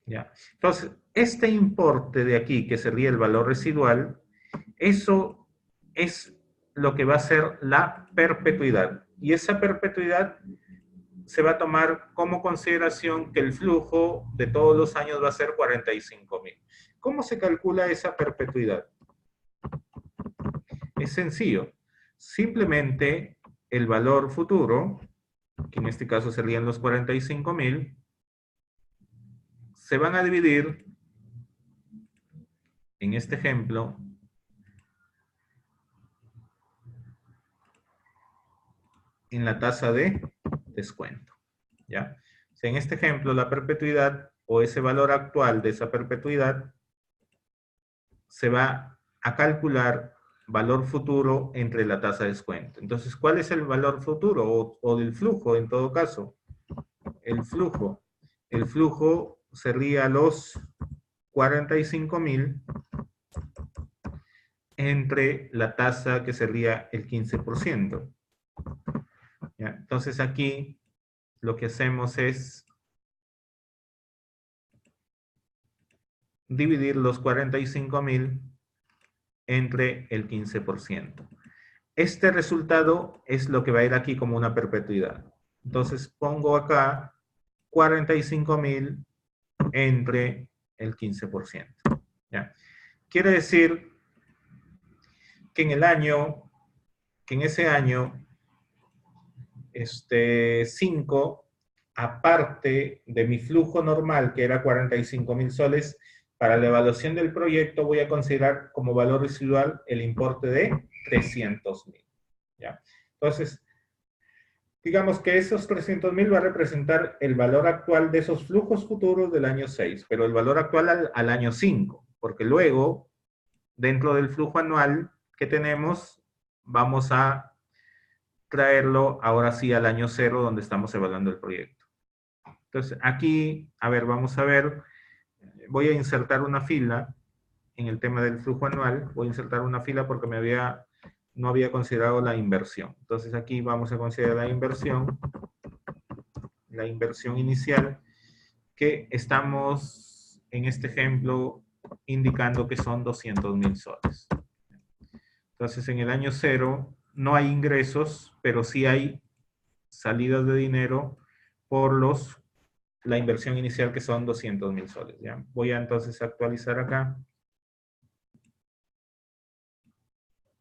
¿Ya? Entonces, este importe de aquí, que sería el valor residual, eso es lo que va a ser la perpetuidad. Y esa perpetuidad se va a tomar como consideración que el flujo de todos los años va a ser 45.000. ¿Cómo se calcula esa perpetuidad? Es sencillo. Simplemente el valor futuro, que en este caso serían los 45.000, se van a dividir, en este ejemplo, en la tasa de descuento. ¿Ya? O sea, en este ejemplo, la perpetuidad o ese valor actual de esa perpetuidad se va a calcular valor futuro entre la tasa de descuento. Entonces, ¿cuál es el valor futuro o del flujo en todo caso? El flujo sería los 45.000 entre la tasa que sería el 15%. ¿Ya? Entonces aquí lo que hacemos es dividir los 45.000 entre el 15%. Este resultado es lo que va a ir aquí como una perpetuidad. Entonces pongo acá 45.000 entre el 15%. ¿Ya? Quiere decir que en ese año 5, aparte de mi flujo normal, que era 45.000 soles, para la evaluación del proyecto voy a considerar como valor residual el importe de 300.000. ¿Ya? Entonces, digamos que esos 300.000 va a representar el valor actual de esos flujos futuros del año 6, pero el valor actual al año 5, porque luego, dentro del flujo anual, que tenemos, vamos a traerlo ahora sí al año 0 donde estamos evaluando el proyecto. Entonces, aquí, a ver, vamos a ver, voy a insertar una fila en el tema del flujo anual, voy a insertar una fila porque no había considerado la inversión. Entonces aquí vamos a considerar la inversión inicial, que estamos en este ejemplo indicando que son 200.000 soles. Entonces en el año 0 no hay ingresos, pero sí hay salidas de dinero por la inversión inicial que son 200.000 soles. ¿ya? Voy a entonces actualizar acá.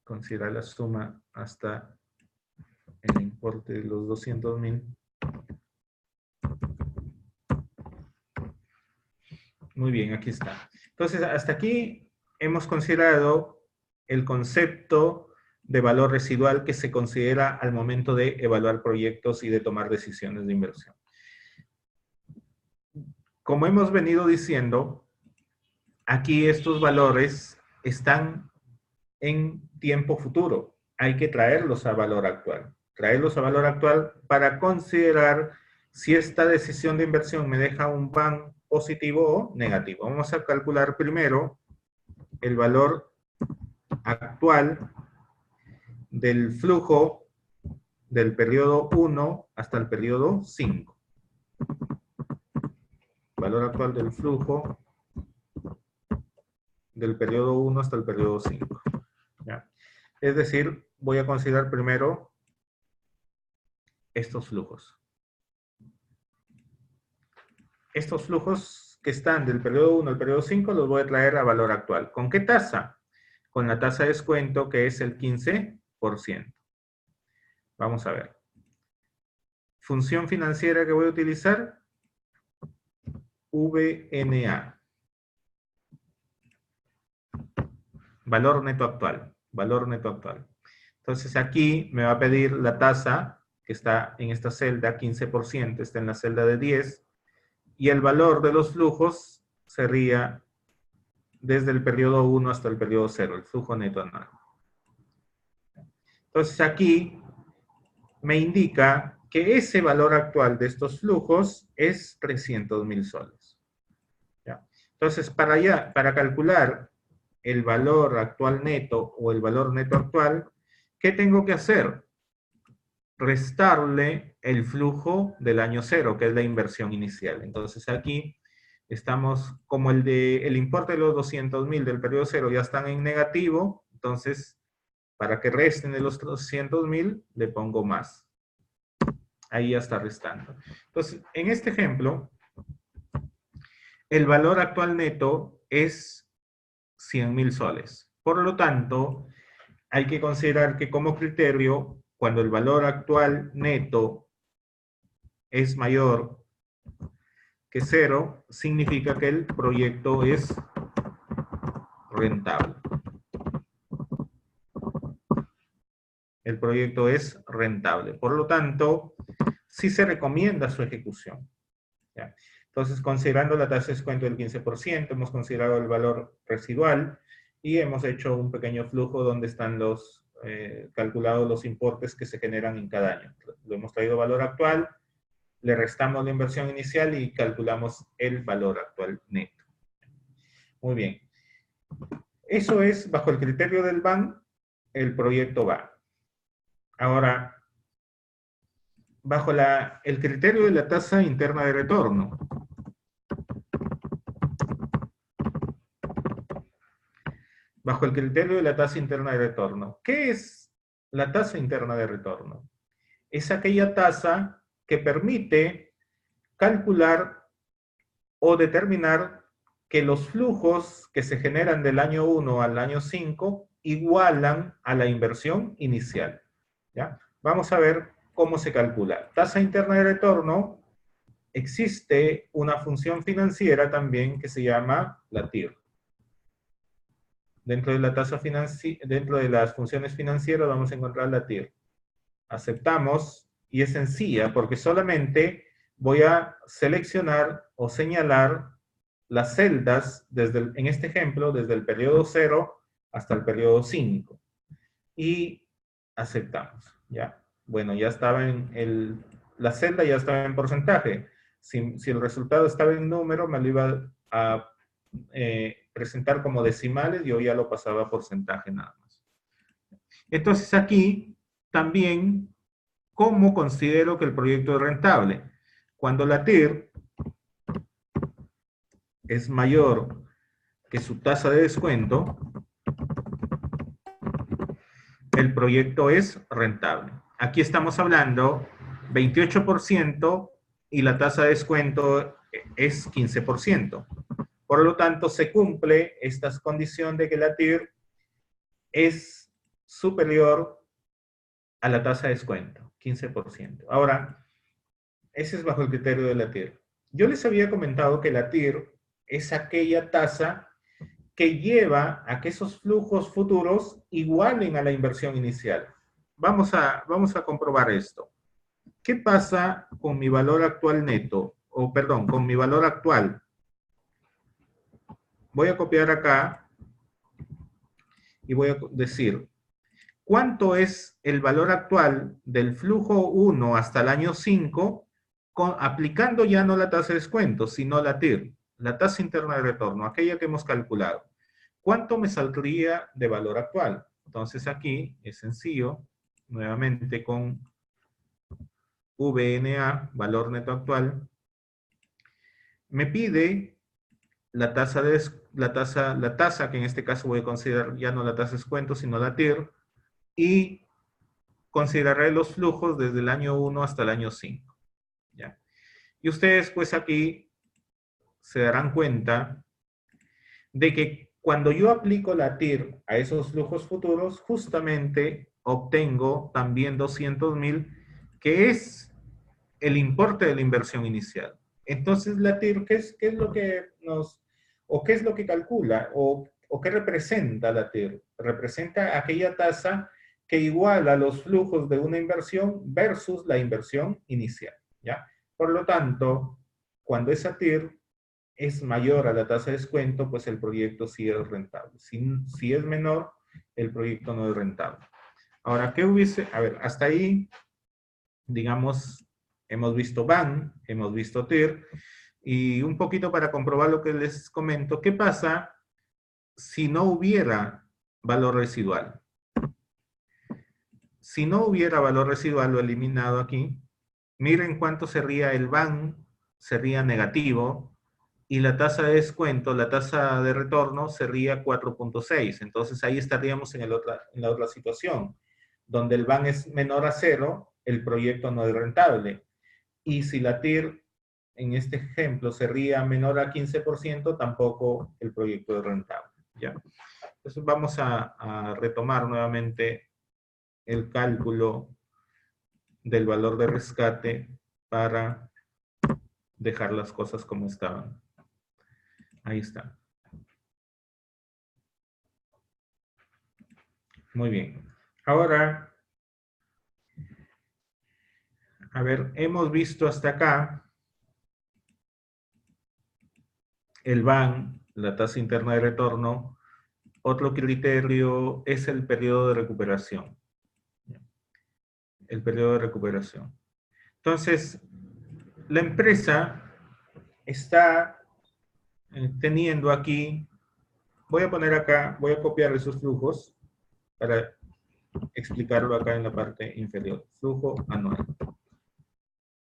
Considerar la suma hasta el importe de los 200.000. Muy bien, aquí está. Entonces, hasta aquí hemos considerado el concepto de valor residual que se considera al momento de evaluar proyectos y de tomar decisiones de inversión. Como hemos venido diciendo, aquí estos valores están en tiempo futuro. Hay que traerlos a valor actual. Traerlos a valor actual para considerar si esta decisión de inversión me deja un BAN positivo o negativo. Vamos a calcular primero el valor actual del flujo del periodo 1 hasta el periodo 5. Valor actual del flujo del periodo 1 hasta el periodo 5. ¿Ya? Es decir, voy a considerar primero estos flujos. Estos flujos que están del periodo 1 al periodo 5 los voy a traer a valor actual. ¿Con qué tasa? Con la tasa de descuento que es el 15%. Vamos a ver. Función financiera que voy a utilizar, VNA. Valor neto actual. Valor neto actual. Entonces aquí me va a pedir la tasa que está en esta celda, 15%, está en la celda de 10. Y el valor de los flujos sería desde el periodo 1 hasta el periodo 0, el flujo neto anual. Entonces aquí me indica que ese valor actual de estos flujos es 300.000 soles. ¿Ya? Entonces, para calcular el valor actual neto o el valor neto actual, ¿qué tengo que hacer? Restarle el flujo del año 0, que es la inversión inicial. Entonces aquí estamos, como el importe de los 200.000 del periodo 0 ya están en negativo, entonces para que resten de los 200.000 le pongo más. Ahí ya está restando. Entonces, en este ejemplo, el valor actual neto es 100.000 soles. Por lo tanto, hay que considerar que como criterio, cuando el valor actual neto es mayor que 0, significa que el proyecto es rentable. El proyecto es rentable. Por lo tanto, sí se recomienda su ejecución. ¿Ya? Entonces, considerando la tasa de descuento del 15%, hemos considerado el valor residual y hemos hecho un pequeño flujo donde están calculados los importes que se generan en cada año. Lo hemos traído valor actual, le restamos la inversión inicial y calculamos el valor actual neto. Muy bien. Eso es, bajo el criterio del BAN, el proyecto va. Ahora, bajo el criterio de la tasa interna de retorno. Bajo el criterio de la tasa interna de retorno. ¿Qué es la tasa interna de retorno? Es aquella tasa que permite calcular o determinar que los flujos que se generan del año 1 al año 5 igualan a la inversión inicial. ¿Ya? Vamos a ver cómo se calcula. Tasa interna de retorno, existe una función financiera también que se llama la TIR. Dentro de la dentro de las funciones financieras vamos a encontrar la TIR. Aceptamos y es sencilla porque solamente voy a seleccionar o señalar las celdas, en este ejemplo, desde el periodo 0 hasta el periodo 5. y aceptamos, ¿ya? Bueno, ya estaba la celda ya estaba en porcentaje. Si el resultado estaba en número, me lo iba a presentar como decimales, yo ya lo pasaba a porcentaje nada más. Entonces aquí también, ¿cómo considero que el proyecto es rentable? Cuando la TIR es mayor que su tasa de descuento, el proyecto es rentable. Aquí estamos hablando 28% y la tasa de descuento es 15%. Por lo tanto, se cumple esta condición de que la TIR es superior a la tasa de descuento, 15%. Ahora, ese es bajo el criterio de la TIR. Yo les había comentado que la TIR es aquella tasa que lleva a que esos flujos futuros igualen a la inversión inicial. Vamos a comprobar esto. ¿Qué pasa con mi valor actual neto? O perdón, con mi valor actual. Voy a copiar acá y voy a decir, ¿cuánto es el valor actual del flujo 1 hasta el año 5 aplicando ya no la tasa de descuento, sino la TIR, la tasa interna de retorno, aquella que hemos calculado? ¿Cuánto me saldría de valor actual? Entonces aquí es sencillo, nuevamente con VNA, valor neto actual, me pide la tasa, la tasa que en este caso voy a considerar ya no la tasa de descuento, sino la TIR, y consideraré los flujos desde el año 1 hasta el año 5. ¿Ya? Y ustedes pues aquí se darán cuenta de que cuando yo aplico la TIR a esos flujos futuros, justamente obtengo también 200.000, que es el importe de la inversión inicial. Entonces, la TIR, ¿qué es lo que o qué es lo que calcula, o qué representa la TIR? Representa aquella tasa que iguala los flujos de una inversión versus la inversión inicial, ¿ya? Por lo tanto, cuando esa TIR es mayor a la tasa de descuento, pues el proyecto sí es rentable. Si es menor, el proyecto no es rentable. Ahora, ¿qué hubiese? A ver, hasta ahí, digamos, hemos visto BAN, hemos visto TIR, y un poquito para comprobar lo que les comento, ¿qué pasa si no hubiera valor residual? Si no hubiera valor residual, lo he eliminado aquí, miren cuánto sería el BAN, sería negativo, y la tasa de descuento, la tasa de retorno sería 4.6. Entonces ahí estaríamos en la otra situación, donde el BAN es menor a 0, el proyecto no es rentable. Y si la TIR, en este ejemplo, sería menor a 15%, tampoco el proyecto es rentable. ¿Ya? Entonces vamos a retomar nuevamente el cálculo del valor de rescate para dejar las cosas como estaban. Ahí está. Muy bien. Ahora, a ver, hemos visto hasta acá el BAN, la tasa interna de retorno. Otro criterio es el periodo de recuperación. El periodo de recuperación. Entonces, la empresa está teniendo aquí, voy a poner acá, voy a copiar esos flujos para explicarlo acá en la parte inferior. Flujo anual.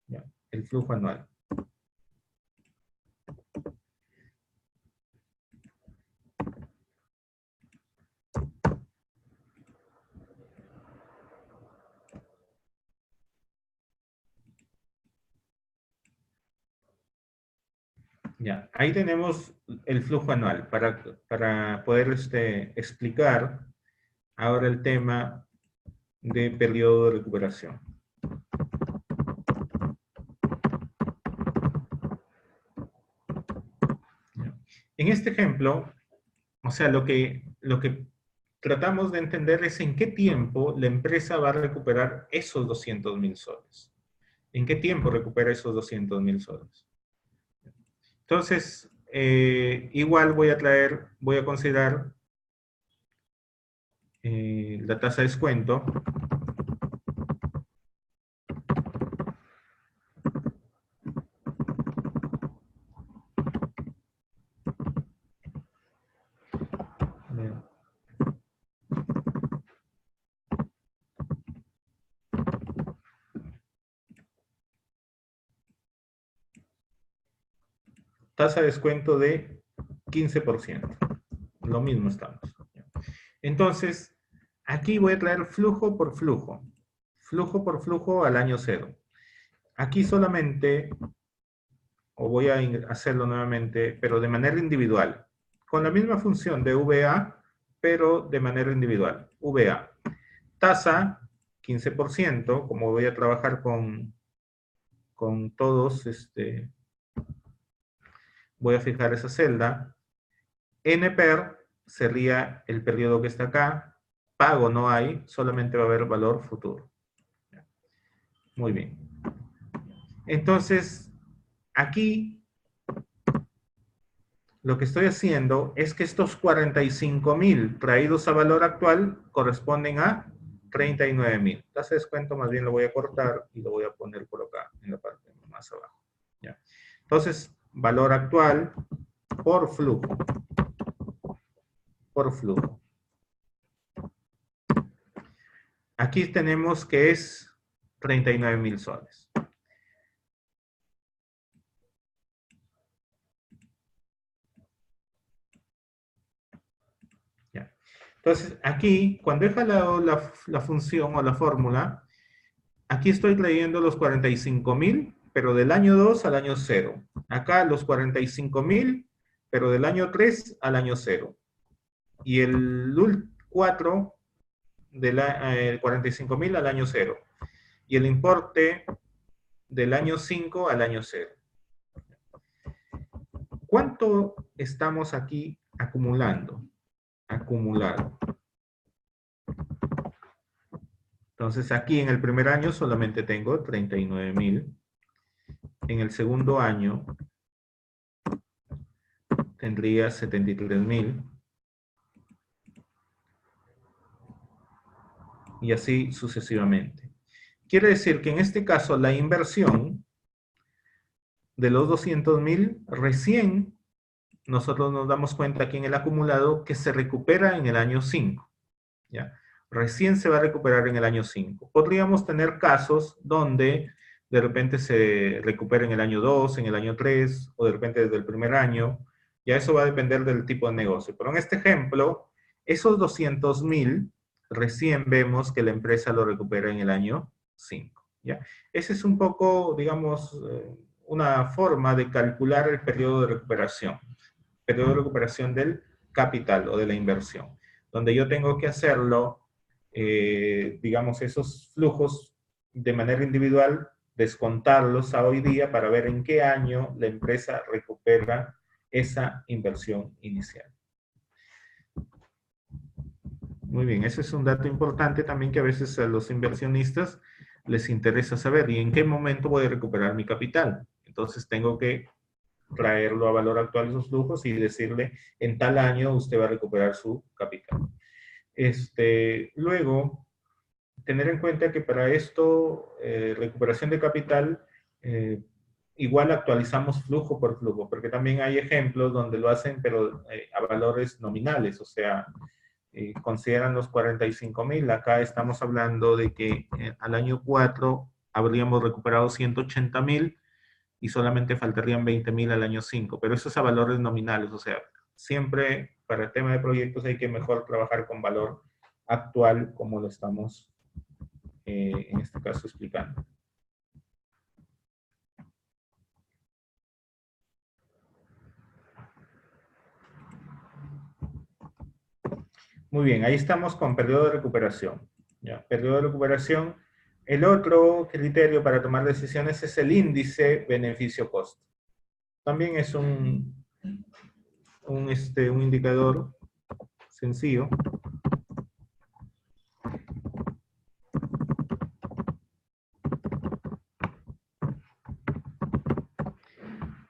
¿Ya? El flujo anual. Ya, ahí tenemos el flujo anual para poder explicar ahora el tema de periodo de recuperación. En este ejemplo, o sea, lo que tratamos de entender es en qué tiempo la empresa va a recuperar esos 200.000 soles. ¿En qué tiempo recupera esos 200.000 soles? Entonces, igual voy a considerar la tasa de descuento. Tasa de descuento de 15%. Lo mismo estamos. Entonces, aquí voy a traer flujo por flujo. Flujo por flujo al año 0. Aquí solamente, o voy a hacerlo nuevamente, pero de manera individual. Con la misma función de VA, pero de manera individual. VA. Tasa, 15%, como voy a trabajar con todos, voy a fijar esa celda. NPER sería el periodo que está acá. Pago no hay, solamente va a haber valor futuro. Muy bien. Entonces, aquí lo que estoy haciendo es que estos 45.000 traídos a valor actual corresponden a 39.000. Tasa de descuento más bien lo voy a cortar y lo voy a poner por acá, en la parte más abajo. ¿Ya? Entonces, valor actual por flujo. Por flujo. Aquí tenemos que es 39.000 soles. ¿Ya? Entonces, aquí, cuando he jalado la función o la fórmula, aquí estoy trayendo los 45.000, pero del año 2 al año 0. Acá los 45.000, pero del año 3 al año 0. Y el 4, del 45.000 al año 0. Y el importe del año 5 al año 0. ¿Cuánto estamos aquí acumulando? Acumulado. Entonces aquí en el primer año solamente tengo 39.000. En el segundo año tendría 73.000. Y así sucesivamente. Quiere decir que en este caso la inversión de los 200.000 recién nosotros nos damos cuenta aquí en el acumulado que se recupera en el año 5. ¿Ya? Recién se va a recuperar en el año 5. Podríamos tener casos donde de repente se recupera en el año 2, en el año 3, o de repente desde el primer año. Ya eso va a depender del tipo de negocio. Pero en este ejemplo, esos 200.000 recién vemos que la empresa lo recupera en el año 5. ¿Ya? Ese es un poco, digamos, una forma de calcular el periodo de recuperación. Periodo de recuperación del capital o de la inversión, donde yo tengo que hacerlo, digamos, esos flujos de manera individual, descontarlos a hoy día para ver en qué año la empresa recupera esa inversión inicial. Muy bien, ese es un dato importante también que a veces a los inversionistas les interesa saber, ¿y en qué momento voy a recuperar mi capital? Entonces tengo que traerlo a valor actual esos flujos y decirle, en tal año usted va a recuperar su capital. Luego, tener en cuenta que para esto, recuperación de capital, igual actualizamos flujo por flujo, porque también hay ejemplos donde lo hacen, pero a valores nominales, o sea, consideran los 45.000. Acá estamos hablando de que al año 4 habríamos recuperado 180.000 y solamente faltarían 20.000 al año 5, pero eso es a valores nominales, o sea, siempre para el tema de proyectos hay que mejor trabajar con valor actual, como lo estamos en este caso explicando. Muy bien, ahí estamos con periodo de recuperación. ¿Ya? Periodo de recuperación. El otro criterio para tomar decisiones es el índice beneficio-costo. También es un indicador sencillo.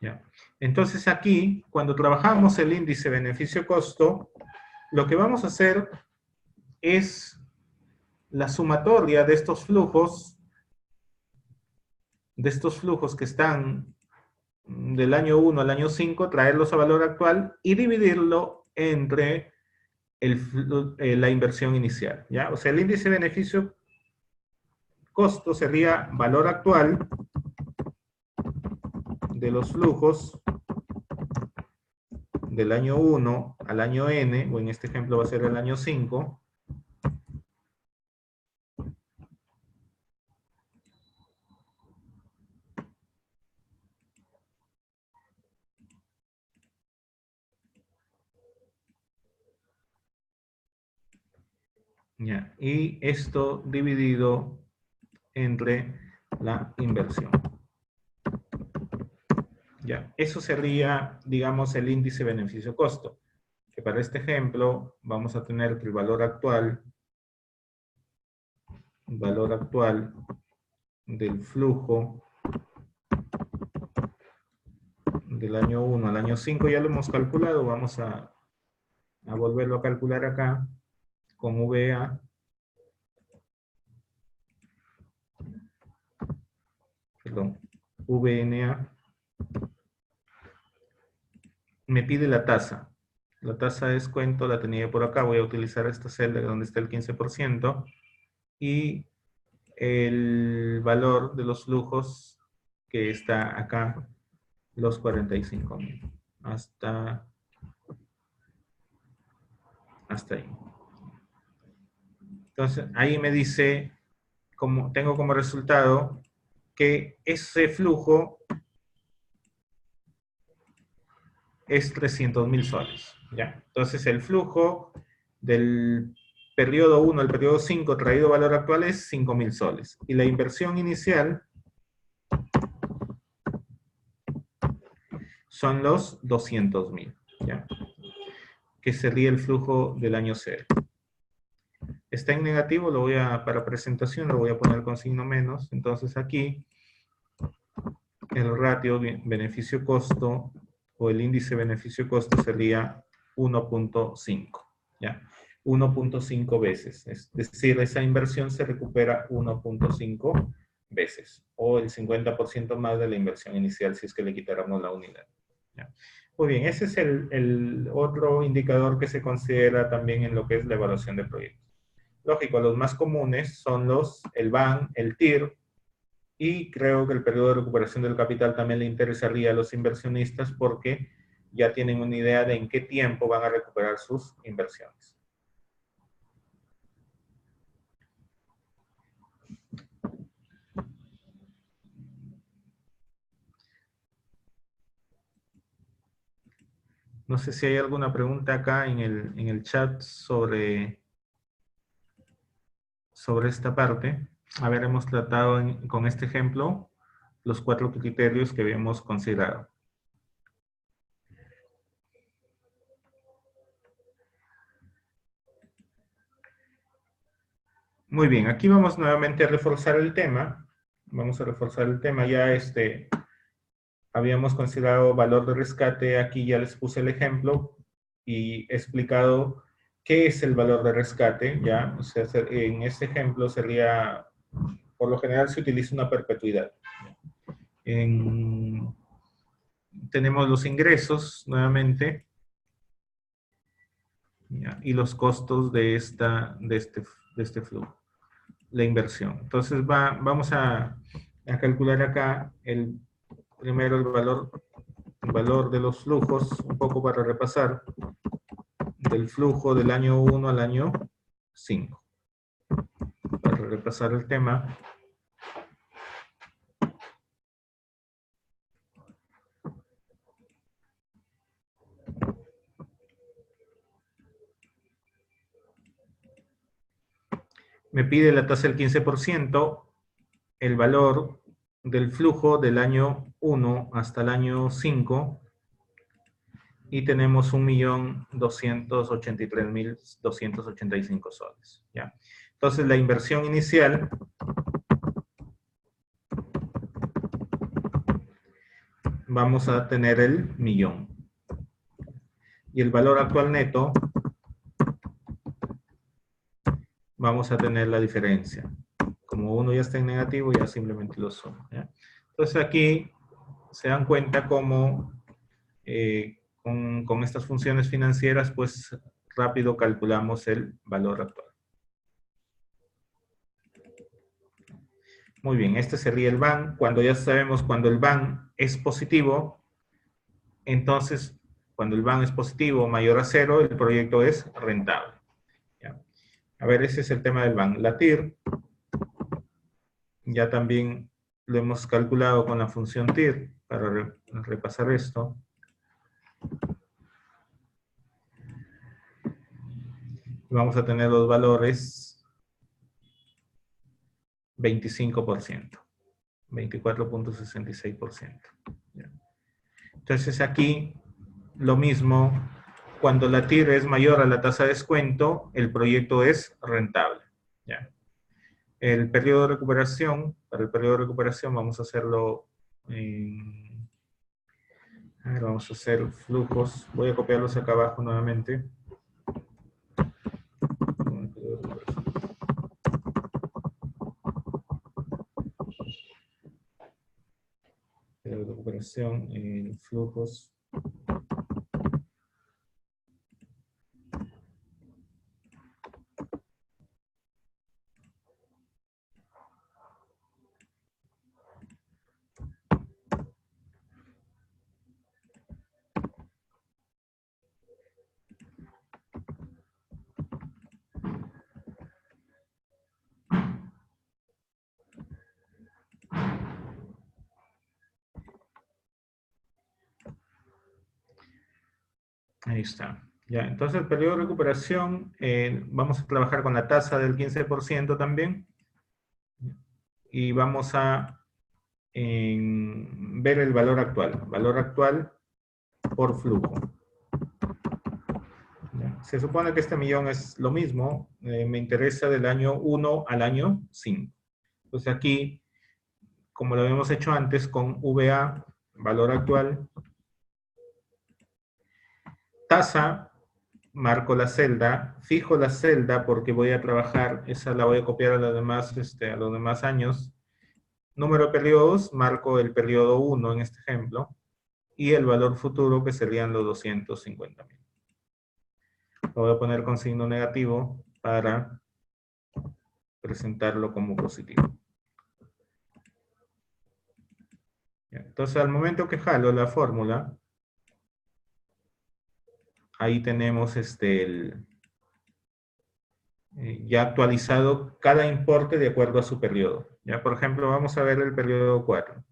¿Ya? Entonces aquí, cuando trabajamos el índice beneficio-costo, lo que vamos a hacer es la sumatoria de estos flujos que están del año 1 al año 5, traerlos a valor actual y dividirlo entre la inversión inicial, ¿ya? O sea, el índice beneficio-costo sería valor actual de los flujos del año 1 al año n, o en este ejemplo va a ser el año 5, ¿ya? Y esto dividido entre la inversión. ¿Ya? Eso sería, digamos, el índice beneficio-costo. Que para este ejemplo vamos a tener que el valor actual del flujo del año 1 al año 5 ya lo hemos calculado. Vamos a volverlo a calcular acá con VA. Perdón, VNA. Me pide la tasa. La tasa de descuento la tenía por acá. Voy a utilizar esta celda donde está el 15%. Y el valor de los flujos que está acá, los 45,000. Hasta ahí. Entonces, ahí me dice, tengo como resultado que ese flujo es 300,000 soles, ¿ya? Entonces, el flujo del periodo 1 al periodo 5 traído a valor actual es 5,000 soles. Y la inversión inicial son los 200,000, ¿ya? Que sería el flujo del año 0. Está en negativo, para presentación lo voy a poner con signo menos. Entonces aquí el ratio beneficio-costo o el índice beneficio-costo sería 1.5, ¿ya? 1.5 veces. Es decir, esa inversión se recupera 1.5 veces, o el 50% más de la inversión inicial si es que le quitáramos la unidad, ¿ya? Muy bien, ese es el otro indicador que se considera también en lo que es la evaluación de proyectos. Lógico, los más comunes son el BAN, el TIR, y creo que el periodo de recuperación del capital también le interesaría a los inversionistas porque ya tienen una idea de en qué tiempo van a recuperar sus inversiones. No sé si hay alguna pregunta acá en el chat sobre esta parte. A ver, hemos tratado con este ejemplo los 4 criterios que habíamos considerado. Muy bien, aquí vamos nuevamente a reforzar el tema. Vamos a reforzar el tema. Ya habíamos considerado valor de rescate. Aquí ya les puse el ejemplo y he explicado qué es el valor de rescate. ¿Ya? O sea, en este ejemplo sería, por lo general se utiliza una perpetuidad. Tenemos los ingresos nuevamente, ¿ya? Y los costos de este flujo, la inversión. Entonces vamos a calcular acá primero el valor de los flujos, un poco para repasar, del flujo del año 1 al año 5. Para repasar el tema. Me pide la tasa del 15%, el valor del flujo del año 1 hasta el año 5, y tenemos 1.283.285 soles. ¿Ya? Entonces la inversión inicial vamos a tener el 1.000.000. Y el valor actual neto vamos a tener la diferencia. Como uno ya está en negativo, ya simplemente lo sumo, ¿ya? Entonces aquí se dan cuenta cómo con estas funciones financieras, pues rápido calculamos el valor actual. Muy bien, este sería el BAN. Cuando ya sabemos cuando el BAN es positivo, entonces cuando el BAN es positivo o mayor a 0, el proyecto es rentable. ¿Ya? A ver, ese es el tema del BAN. La TIR, ya también lo hemos calculado con la función TIR, para repasar esto. Vamos a tener los valores 25%, 24.66%. Entonces aquí lo mismo, cuando la TIR es mayor a la tasa de descuento, el proyecto es rentable. ¿Ya? El periodo de recuperación, para el periodo de recuperación vamos a hacerlo a ver, vamos a hacer flujos, voy a copiarlos acá abajo nuevamente. Periodo de recuperación, flujos. Ahí está. Ya, entonces el periodo de recuperación, vamos a trabajar con la tasa del 15% también. Y vamos a ver el valor actual por flujo. ¿Ya? Se supone que este millón es lo mismo, me interesa del año 1 al año 5. Entonces aquí, como lo habíamos hecho antes con VA, valor actual, tasa, marco la celda, fijo la celda porque voy a trabajar, esa la voy a copiar a los demás años. Número de periodos, marco el periodo 1 en este ejemplo, y el valor futuro que serían los 250.000. Lo voy a poner con signo negativo para presentarlo como positivo. Entonces, al momento que jalo la fórmula, ahí tenemos ya actualizado cada importe de acuerdo a su periodo. Ya, por ejemplo, vamos a ver el periodo 4.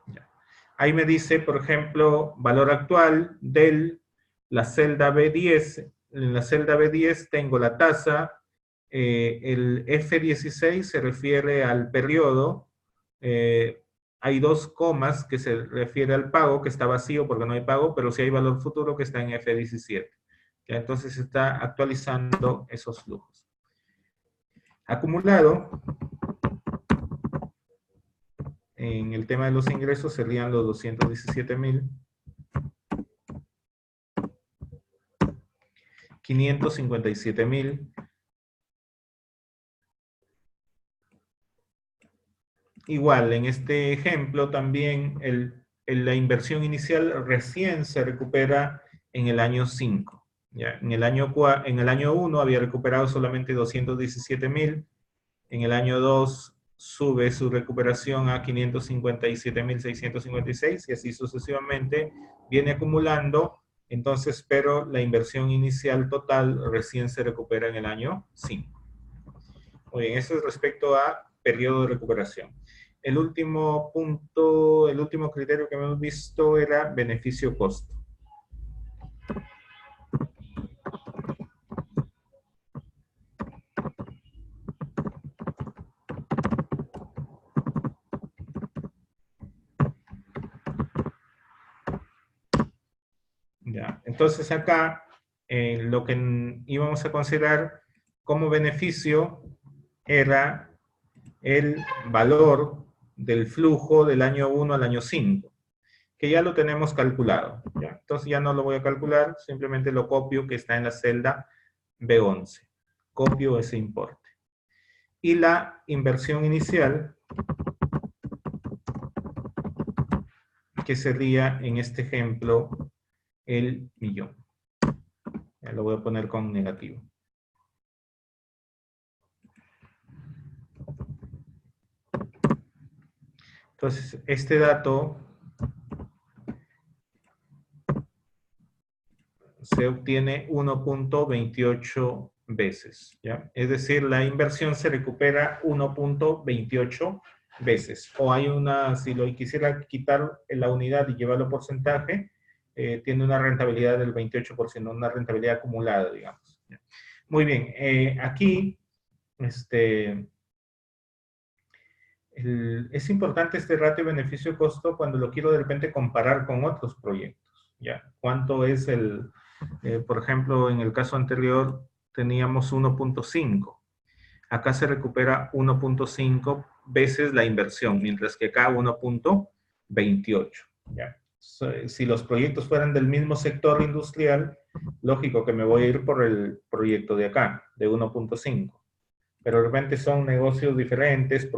Ya. Ahí me dice, por ejemplo, valor actual de la celda B10. En la celda B10 tengo la tasa, el F16 se refiere al periodo, hay dos comas que se refiere al pago, que está vacío porque no hay pago, pero sí hay valor futuro que está en F17. ¿Ya? Entonces está actualizando esos flujos. Acumulado, en el tema de los ingresos serían los 217.000. 557.000. Igual, en este ejemplo también la inversión inicial recién se recupera en el año 5. ¿Ya? En el año 1 había recuperado solamente 217.000. En el año 2 sube su recuperación a 557.656 y así sucesivamente viene acumulando. Entonces, pero la inversión inicial total recién se recupera en el año 5. Muy bien, eso es respecto a periodo de recuperación. El último punto, el último criterio que hemos visto era beneficio-costo. Ya, entonces acá lo que íbamos a considerar como beneficio era el valor del flujo del año 1 al año 5, que ya lo tenemos calculado. ¿Ya? Entonces ya no lo voy a calcular, simplemente lo copio que está en la celda B11. Copio ese importe. Y la inversión inicial, que sería en este ejemplo el millón. Ya lo voy a poner con negativo. Entonces, este dato se obtiene 1.28 veces, ¿ya? Es decir, la inversión se recupera 1.28 veces. O hay una, si lo quisiera quitar en la unidad y llevarlo a porcentaje, tiene una rentabilidad del 28%, una rentabilidad acumulada, digamos. ¿Ya? Muy bien, aquí, es importante este ratio beneficio-costo cuando lo quiero de repente comparar con otros proyectos, ¿ya? ¿Cuánto es por ejemplo, en el caso anterior teníamos 1.5. Acá se recupera 1.5 veces la inversión, mientras que acá 1.28, ¿ya? Si los proyectos fueran del mismo sector industrial, lógico que me voy a ir por el proyecto de acá, de 1.5. Pero de repente son negocios diferentes,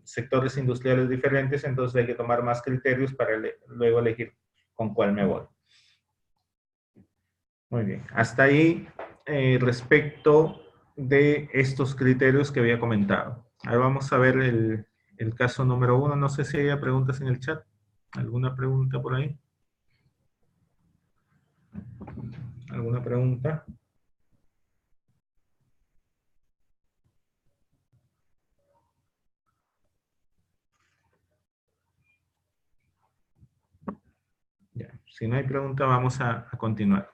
sectores industriales diferentes, entonces hay que tomar más criterios para luego elegir con cuál me voy. Muy bien, hasta ahí respecto de estos criterios que había comentado. Ahora vamos a ver el caso número 1. No sé si hay preguntas en el chat. ¿Alguna pregunta por ahí? ¿Alguna pregunta? Ya. Si no hay pregunta, vamos a continuar.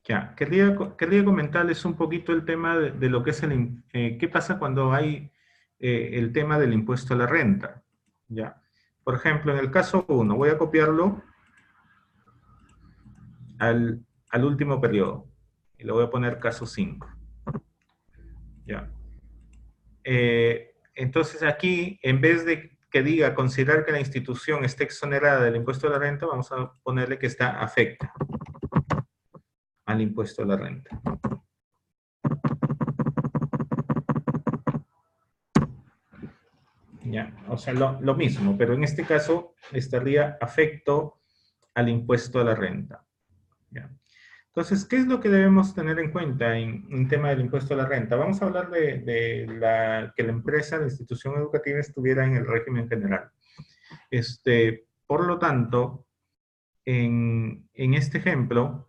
Ya, quería comentarles un poquito el tema de lo que es qué pasa cuando hay el tema del impuesto a la renta. Ya. Por ejemplo, en el caso 1, voy a copiarlo al último periodo. Y le voy a poner caso 5. Ya. Entonces aquí, en vez de que diga considerar que la institución esté exonerada del impuesto a la renta, vamos a ponerle que está afecta al impuesto a la renta. Ya, o sea, lo mismo, pero en este caso estaría afecto al impuesto a la renta. Ya. Entonces, ¿qué es lo que debemos tener en cuenta en tema del impuesto a la renta? Vamos a hablar de que la empresa, la institución educativa estuviera en el régimen general. Por lo tanto, en este ejemplo,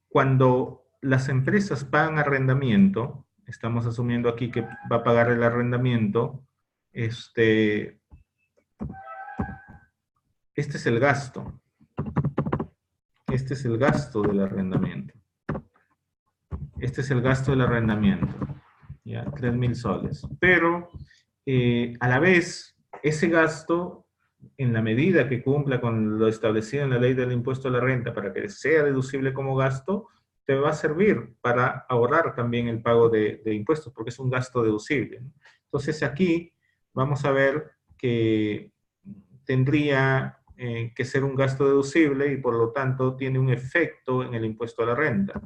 cuando las empresas pagan arrendamiento, estamos asumiendo aquí que va a pagar el arrendamiento, este es el gasto. Este es el gasto del arrendamiento. Este es el gasto del arrendamiento. Ya, 3.000 soles. Pero, a la vez, ese gasto, en la medida que cumpla con lo establecido en la ley del impuesto a la renta para que sea deducible como gasto, te va a servir para ahorrar también el pago de impuestos, porque es un gasto deducible. Entonces, aquí vamos a ver que tendría que ser un gasto deducible y por lo tanto tiene un efecto en el impuesto a la renta.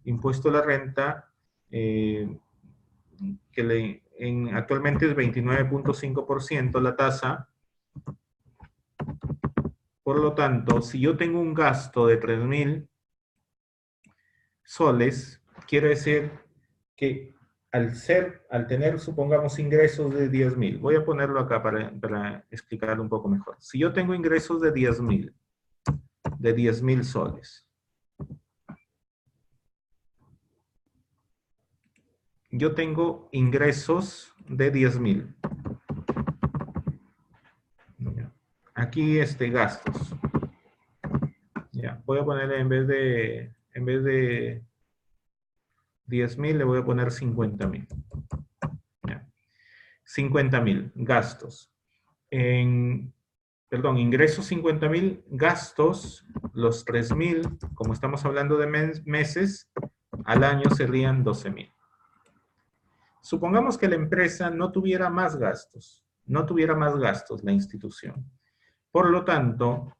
Impuesto a la renta que actualmente es 29.5% la tasa. Por lo tanto, si yo tengo un gasto de 3.000 soles, quiere decir que al tener, supongamos, ingresos de 10.000, voy a ponerlo acá para explicarlo un poco mejor. Si yo tengo ingresos de 10.000 soles, yo tengo ingresos de 10.000. Aquí gastos. Ya, voy a ponerle en vez de 10.000 le voy a poner 50.000. 50.000 gastos. Ingresos 50.000, gastos, los 3.000, como estamos hablando de meses, al año serían 12.000. Supongamos que la empresa no tuviera más gastos, la institución. Por lo tanto,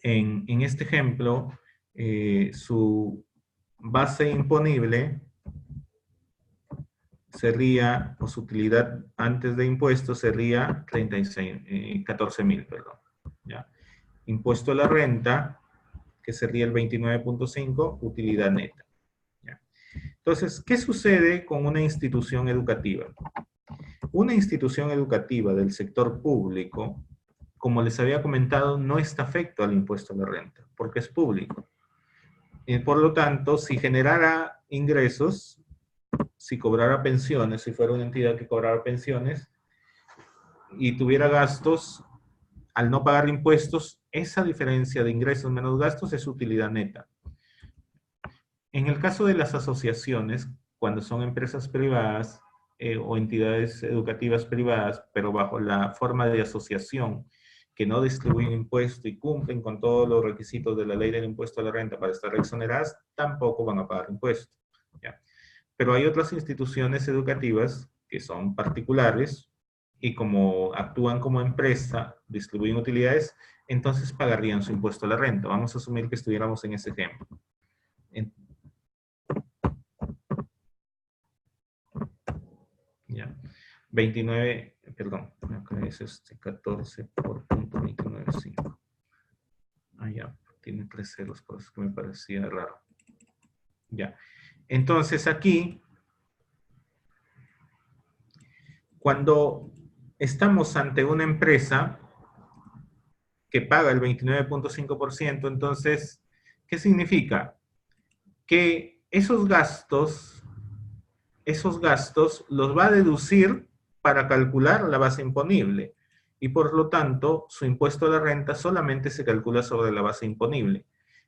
en este ejemplo, su base imponible sería, o su utilidad antes de impuestos sería 14.000, perdón. ¿Ya? Impuesto a la renta, que sería el 29.5, utilidad neta. ¿Ya? Entonces, ¿qué sucede con una institución educativa? Una institución educativa del sector público, como les había comentado, no está afecto al impuesto a la renta, porque es público. Y por lo tanto, si generara ingresos, si cobrara pensiones, si fuera una entidad que cobrara pensiones y tuviera gastos, al no pagar impuestos, esa diferencia de ingresos menos gastos es utilidad neta. En el caso de las asociaciones, cuando son empresas privadas o entidades educativas privadas, pero bajo la forma de asociación, que no distribuyen impuesto y cumplen con todos los requisitos de la ley del impuesto a la renta para estar exoneradas, tampoco van a pagar impuesto. ¿Ya? Pero hay otras instituciones educativas que son particulares y como actúan como empresa, distribuyen utilidades, entonces pagarían su impuesto a la renta. Vamos a asumir que estuviéramos en ese ejemplo. Ya. 29, perdón, acá es 14 por punto 29.5. Ah, ya, tiene 3 ceros, por eso que me parecía raro. Ya. Entonces aquí, cuando estamos ante una empresa que paga el 29.5%, entonces, ¿qué significa? Que esos gastos los va a deducir para calcular la base imponible. Y por lo tanto, su impuesto a la renta solamente se calcula sobre la base imponible.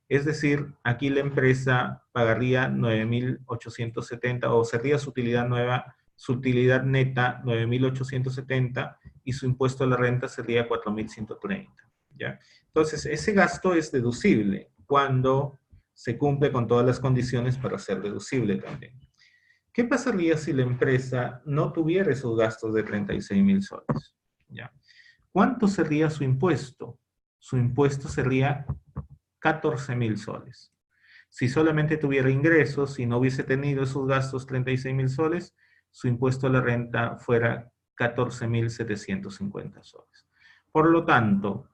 Es decir, aquí la empresa pagaría 9.870 o sería su utilidad neta 9.870 y su impuesto a la renta sería 4.130. ¿Ya? Entonces, ese gasto es deducible cuando se cumple con todas las condiciones para ser deducible también. ¿Qué pasaría si la empresa no tuviera esos gastos de 36.000 soles? ¿Ya? ¿Cuánto sería su impuesto? Su impuesto sería 14.000 soles. Si solamente tuviera ingresos y no hubiese tenido esos gastos 36.000 soles, su impuesto a la renta fuera 14.750 soles. Por lo tanto,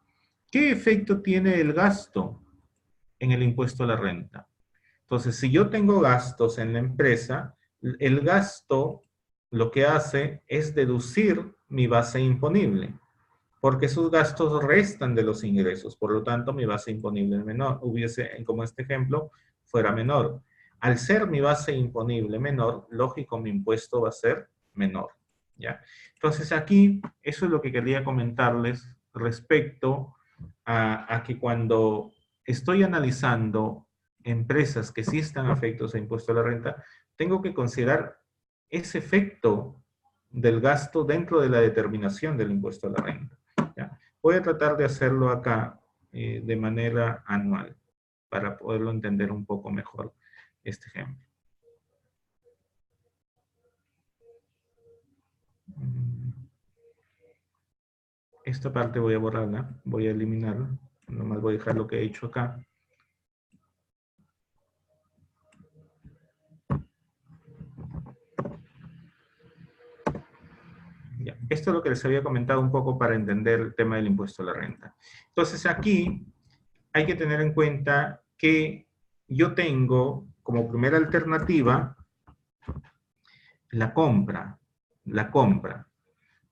¿qué efecto tiene el gasto en el impuesto a la renta? Entonces, si yo tengo gastos en la empresa, el gasto lo que hace es deducir mi base imponible, porque esos gastos restan de los ingresos, por lo tanto mi base imponible es menor, como este ejemplo, fuera menor. Al ser mi base imponible menor, lógico, mi impuesto va a ser menor, ¿ya? Entonces aquí, eso es lo que quería comentarles respecto a que cuando estoy analizando empresas que sí están afectos a impuesto a la renta, tengo que considerar ese efecto del gasto dentro de la determinación del impuesto a la renta. ¿Ya? Voy a tratar de hacerlo acá de manera anual para poderlo entender un poco mejor este ejemplo. Esta parte voy a borrarla, voy a eliminarla, nomás voy a dejar lo que he hecho acá. Ya. Esto es lo que les había comentado un poco para entender el tema del impuesto a la renta. Entonces aquí hay que tener en cuenta que yo tengo como primera alternativa la compra.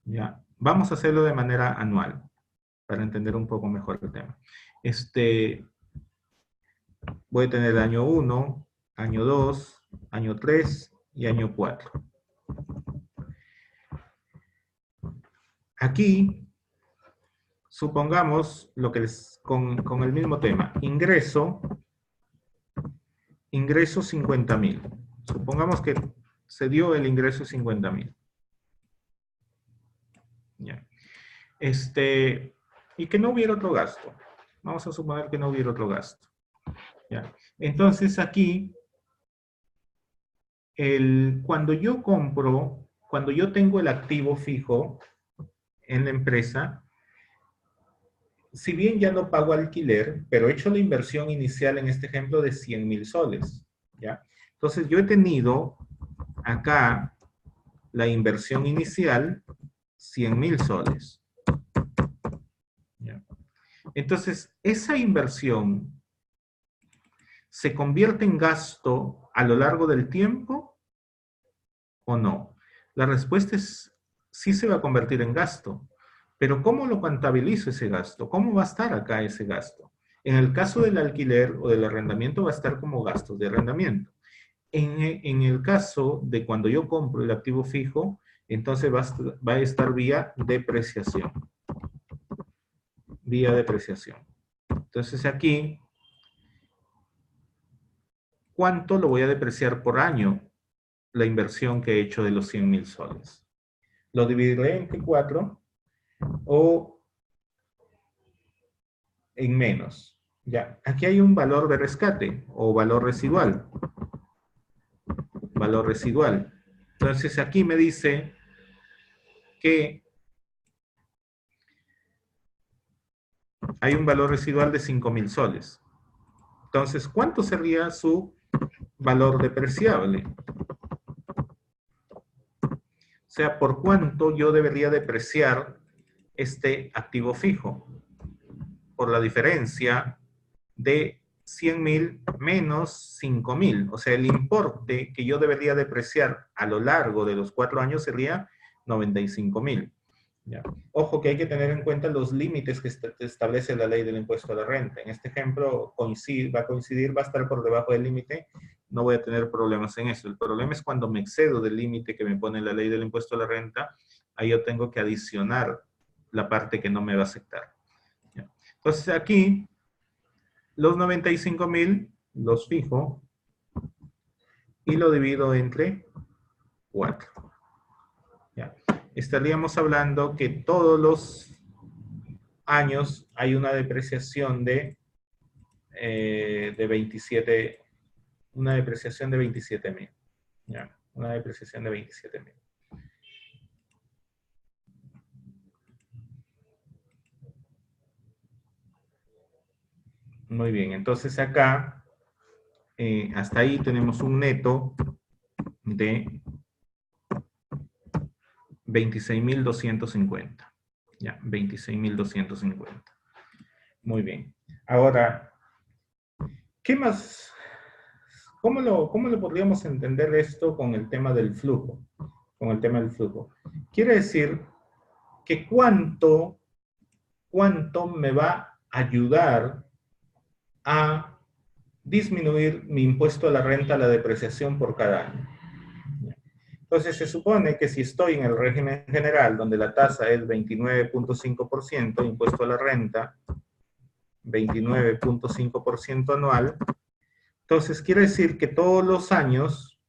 ¿Ya? Vamos a hacerlo de manera anual para entender un poco mejor el tema. Voy a tener año 1, año 2, año 3 y año 4. Aquí, supongamos lo que con el mismo tema. Ingreso 50.000. Supongamos que se dio el ingreso 50.000. Ya. Y que no hubiera otro gasto. Vamos a suponer que no hubiera otro gasto. ¿Ya? Entonces aquí, cuando yo compro, cuando yo tengo el activo fijo en la empresa, si bien ya no pago alquiler, pero he hecho la inversión inicial en este ejemplo de 100.000 soles. ¿Ya? Entonces yo he tenido acá la inversión inicial, 100.000 soles. ¿Ya? Entonces, esa inversión se convierte en gasto a lo largo del tiempo o no. La respuesta es sí se va a convertir en gasto, pero ¿cómo lo contabilizo ese gasto? ¿Cómo va a estar acá ese gasto? En el caso del alquiler o del arrendamiento va a estar como gastos de arrendamiento. En el caso de cuando yo compro el activo fijo, entonces va a estar vía depreciación. Vía depreciación. Entonces aquí, ¿cuánto lo voy a depreciar por año? La inversión que he hecho de los 100.000 soles. Lo dividiré entre 4 o en menos. Ya, aquí hay un valor de rescate o valor residual. Valor residual. Entonces aquí me dice que hay un valor residual de 5.000 soles. Entonces, ¿cuánto sería su valor depreciable? O sea, ¿por cuánto yo debería depreciar este activo fijo? Por la diferencia de 100.000 menos 5.000. O sea, el importe que yo debería depreciar a lo largo de los 4 años sería 95.000. ¿Ya? Ojo que hay que tener en cuenta los límites que establece la ley del impuesto a la renta. En este ejemplo va a coincidir, va a estar por debajo del límite, no voy a tener problemas en eso. El problema es cuando me excedo del límite que me pone la ley del impuesto a la renta, ahí yo tengo que adicionar la parte que no me va a aceptar. ¿Ya? Entonces aquí, los 95.000 los fijo y lo divido entre 4. ¿Ya? Estaríamos hablando que todos los años hay una depreciación de 27, una depreciación de 27.000. ¿Ya? Una depreciación de 27.000. Muy bien, entonces acá, hasta ahí tenemos un neto de 26.250. Ya, 26.250. Muy bien. Ahora, ¿qué más? ¿Cómo lo podríamos entender esto con el tema del flujo? Con el tema del flujo. Quiere decir que cuánto me va a ayudar a disminuir mi impuesto a la renta, a la depreciación por cada año. Entonces se supone que si estoy en el régimen general, donde la tasa es 29.5%, impuesto a la renta, 29.5% anual, entonces quiere decir que todos los años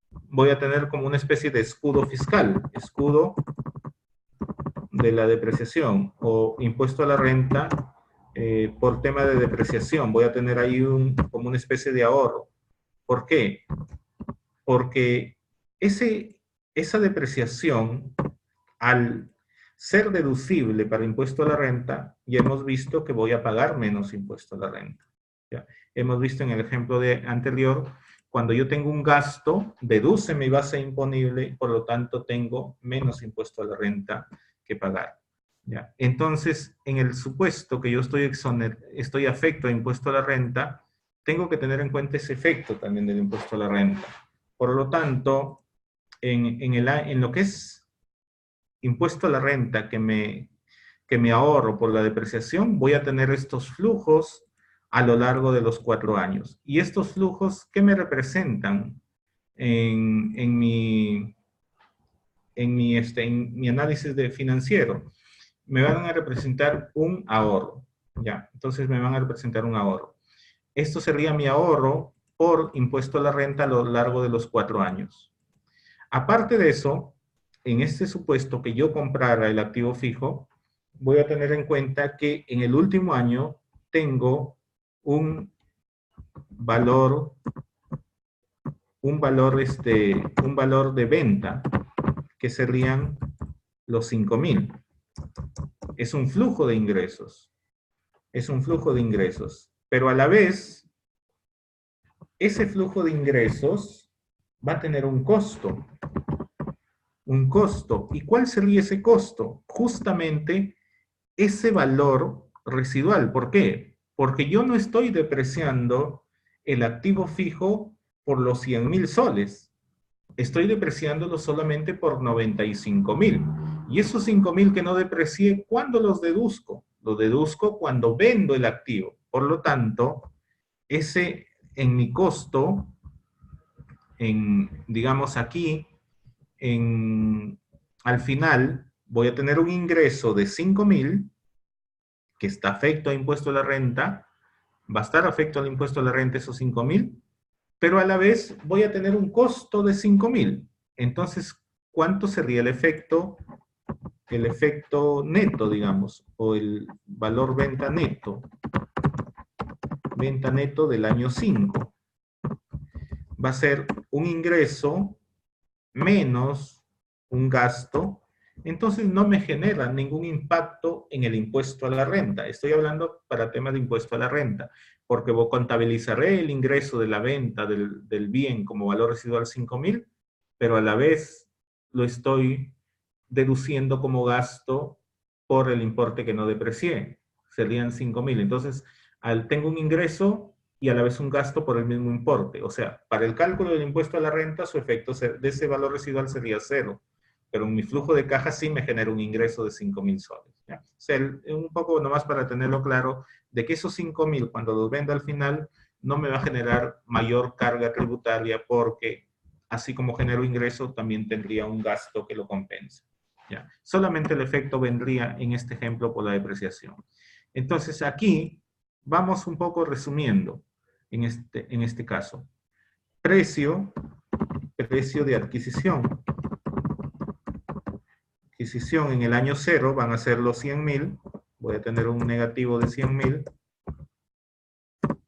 voy a tener como una especie de escudo fiscal, escudo de la depreciación o impuesto a la renta por tema de depreciación. Voy a tener ahí como una especie de ahorro. ¿Por qué? Porque esa depreciación, al ser deducible para impuesto a la renta, ya hemos visto que voy a pagar menos impuesto a la renta. ¿Ya? Hemos visto en el ejemplo anterior, cuando yo tengo un gasto, deduce mi base imponible, por lo tanto tengo menos impuesto a la renta que pagar. ¿Ya? Entonces, en el supuesto que yo estoy afecto a impuesto a la renta, tengo que tener en cuenta ese efecto también del impuesto a la renta. Por lo tanto, en lo que es impuesto a la renta que me ahorro por la depreciación, voy a tener estos flujos a lo largo de los 4 años. Y estos flujos, ¿qué me representan en mi análisis financiero? Me van a representar un ahorro. ¿Ya? Entonces me van a representar un ahorro. Esto sería mi ahorro por impuesto a la renta a lo largo de los 4 años. Aparte de eso, en este supuesto que yo comprara el activo fijo, voy a tener en cuenta que en el último año tengo un valor de venta que serían los 5.000. Es un flujo de ingresos. Es un flujo de ingresos. Pero a la vez, ese flujo de ingresos va a tener un costo. Un costo. ¿Y cuál sería ese costo? Justamente ese valor residual. ¿Por qué? Porque yo no estoy depreciando el activo fijo por los 100.000 soles. Estoy depreciándolo solamente por 95.000. Y esos 5.000 que no deprecié, ¿cuándo los deduzco? Los deduzco cuando vendo el activo. Por lo tanto, ese en mi costo, digamos aquí, al final voy a tener un ingreso de 5.000 que está afecto a impuesto a la renta, va a estar afecto al impuesto a la renta esos 5.000, pero a la vez voy a tener un costo de 5.000. Entonces, ¿cuánto sería el efecto neto, digamos, o el valor venta neto del año 5? Va a ser un ingreso menos un gasto, entonces no me genera ningún impacto en el impuesto a la renta. Estoy hablando para temas de impuesto a la renta, porque contabilizaré el ingreso de la venta del bien como valor residual 5.000, pero a la vez lo estoy deduciendo como gasto por el importe que no deprecié. Serían 5.000. Entonces, tengo un ingreso y a la vez un gasto por el mismo importe. O sea, para el cálculo del impuesto a la renta, su efecto de ese valor residual sería 0. Pero en mi flujo de caja sí me genera un ingreso de 5.000 soles. ¿Ya? O sea, un poco nomás para tenerlo claro, de que esos 5.000, cuando los venda al final, no me va a generar mayor carga tributaria porque, así como genero ingreso, también tendría un gasto que lo compense. ¿Ya? Solamente el efecto vendría en este ejemplo por la depreciación. Entonces aquí vamos un poco resumiendo en este caso. Precio de adquisición. Adquisición en el año 0 van a ser los 100.000. Voy a tener un negativo de 100.000.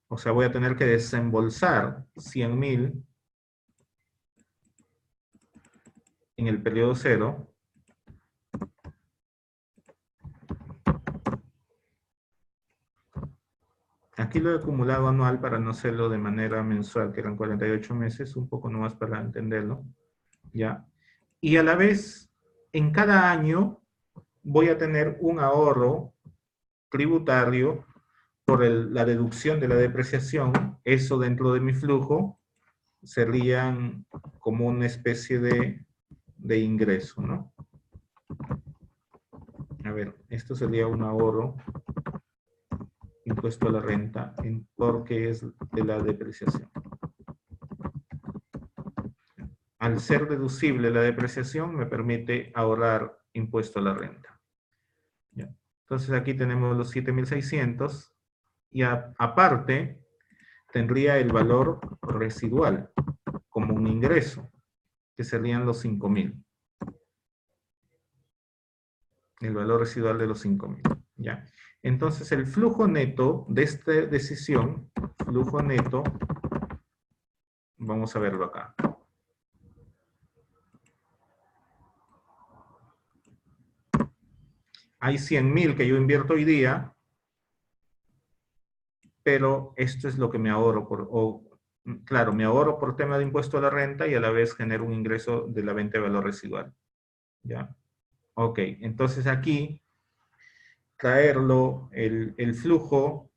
O sea, voy a tener que desembolsar 100.000 en el periodo 0. Aquí lo he acumulado anual para no hacerlo de manera mensual, que eran 48 meses, un poco nomás para entenderlo, ¿ya? Y a la vez, en cada año voy a tener un ahorro tributario por la deducción de la depreciación. Eso dentro de mi flujo serían como una especie de ingreso, ¿no? A ver, esto sería un ahorro impuesto a la renta porque es de la depreciación. Al ser deducible la depreciación, me permite ahorrar impuesto a la renta. ¿Ya? Entonces aquí tenemos los 7.600 y aparte tendría el valor residual como un ingreso, que serían los 5.000. El valor residual de los 5.000. ¿Ya? Entonces el flujo neto de esta decisión, flujo neto, vamos a verlo acá. Hay 100.000 que yo invierto hoy día, pero esto es lo que me ahorro, claro, me ahorro por tema de impuesto a la renta y a la vez genero un ingreso de la venta de valor residual. ¿Ya? Ok, entonces aquí, traerlo, el flujo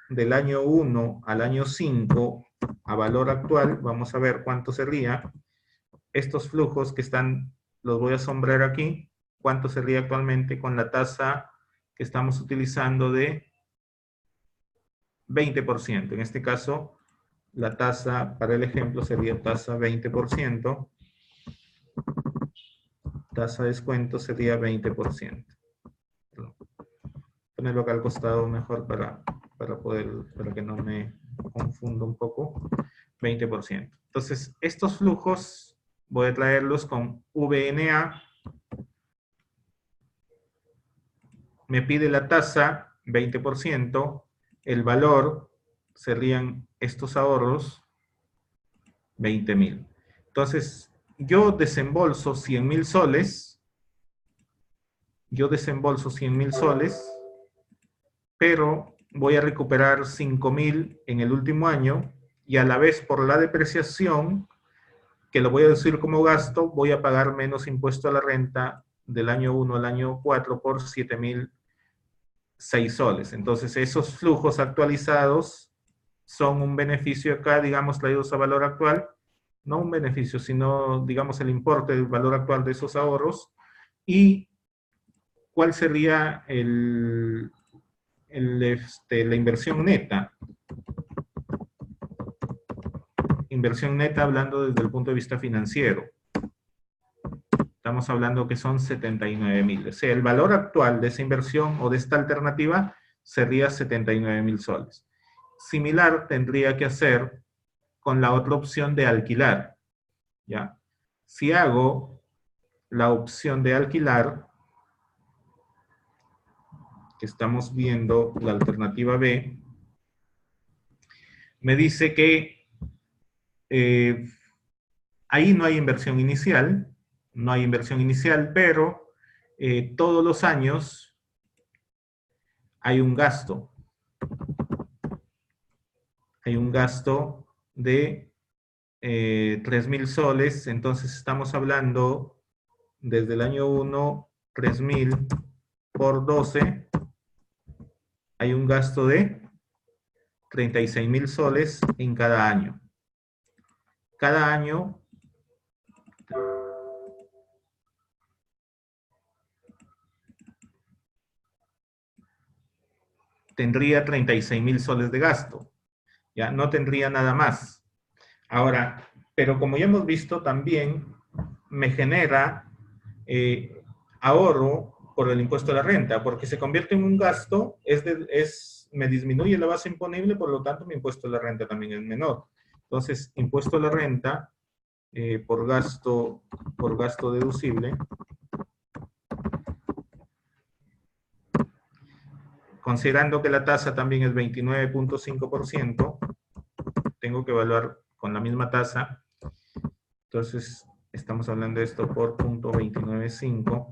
del año 1 al año 5 a valor actual, vamos a ver cuánto sería. Estos flujos que están, los voy a sombrear aquí, cuánto sería actualmente con la tasa que estamos utilizando de 20%. En este caso, la tasa para el ejemplo sería tasa 20%. Tasa de descuento sería 20%. Ponerlo acá al costado mejor para que no me confunda un poco. 20%. Entonces, estos flujos voy a traerlos con VNA me pide la tasa 20%, el valor serían estos ahorros 20.000. Entonces, yo desembolso 100.000 soles, pero voy a recuperar 5.000 en el último año y a la vez por la depreciación, que lo voy a deducir como gasto, voy a pagar menos impuesto a la renta del año 1 al año 4 por 7.006 soles. Entonces, esos flujos actualizados son un beneficio acá, digamos, traídos a valor actual, no un beneficio, sino, digamos, el importe del valor actual de esos ahorros. ¿Y cuál sería la inversión neta? Inversión neta hablando desde el punto de vista financiero. Estamos hablando que son 79.000. O sea, el valor actual de esa inversión o de esta alternativa sería 79.000 soles. Similar tendría que hacer con la otra opción de alquilar. ¿Ya? Si hago la opción de alquilar, que estamos viendo la alternativa B, me dice que ahí no hay inversión inicial, pero todos los años hay un gasto. Hay un gasto de 3.000 soles, entonces estamos hablando desde el año 1, 3.000 por 12, hay un gasto de 36.000 soles en cada año. Cada año tendría 36.000 soles de gasto. Ya no tendría nada más. Ahora, pero como ya hemos visto, también me genera ahorro por el impuesto a la renta, porque se convierte en un gasto, me disminuye la base imponible, por lo tanto mi impuesto a la renta también es menor. Entonces, impuesto a la renta por gasto deducible, considerando que la tasa también es 29.5%, tengo que evaluar con la misma tasa. Entonces, estamos hablando de esto por 0.295.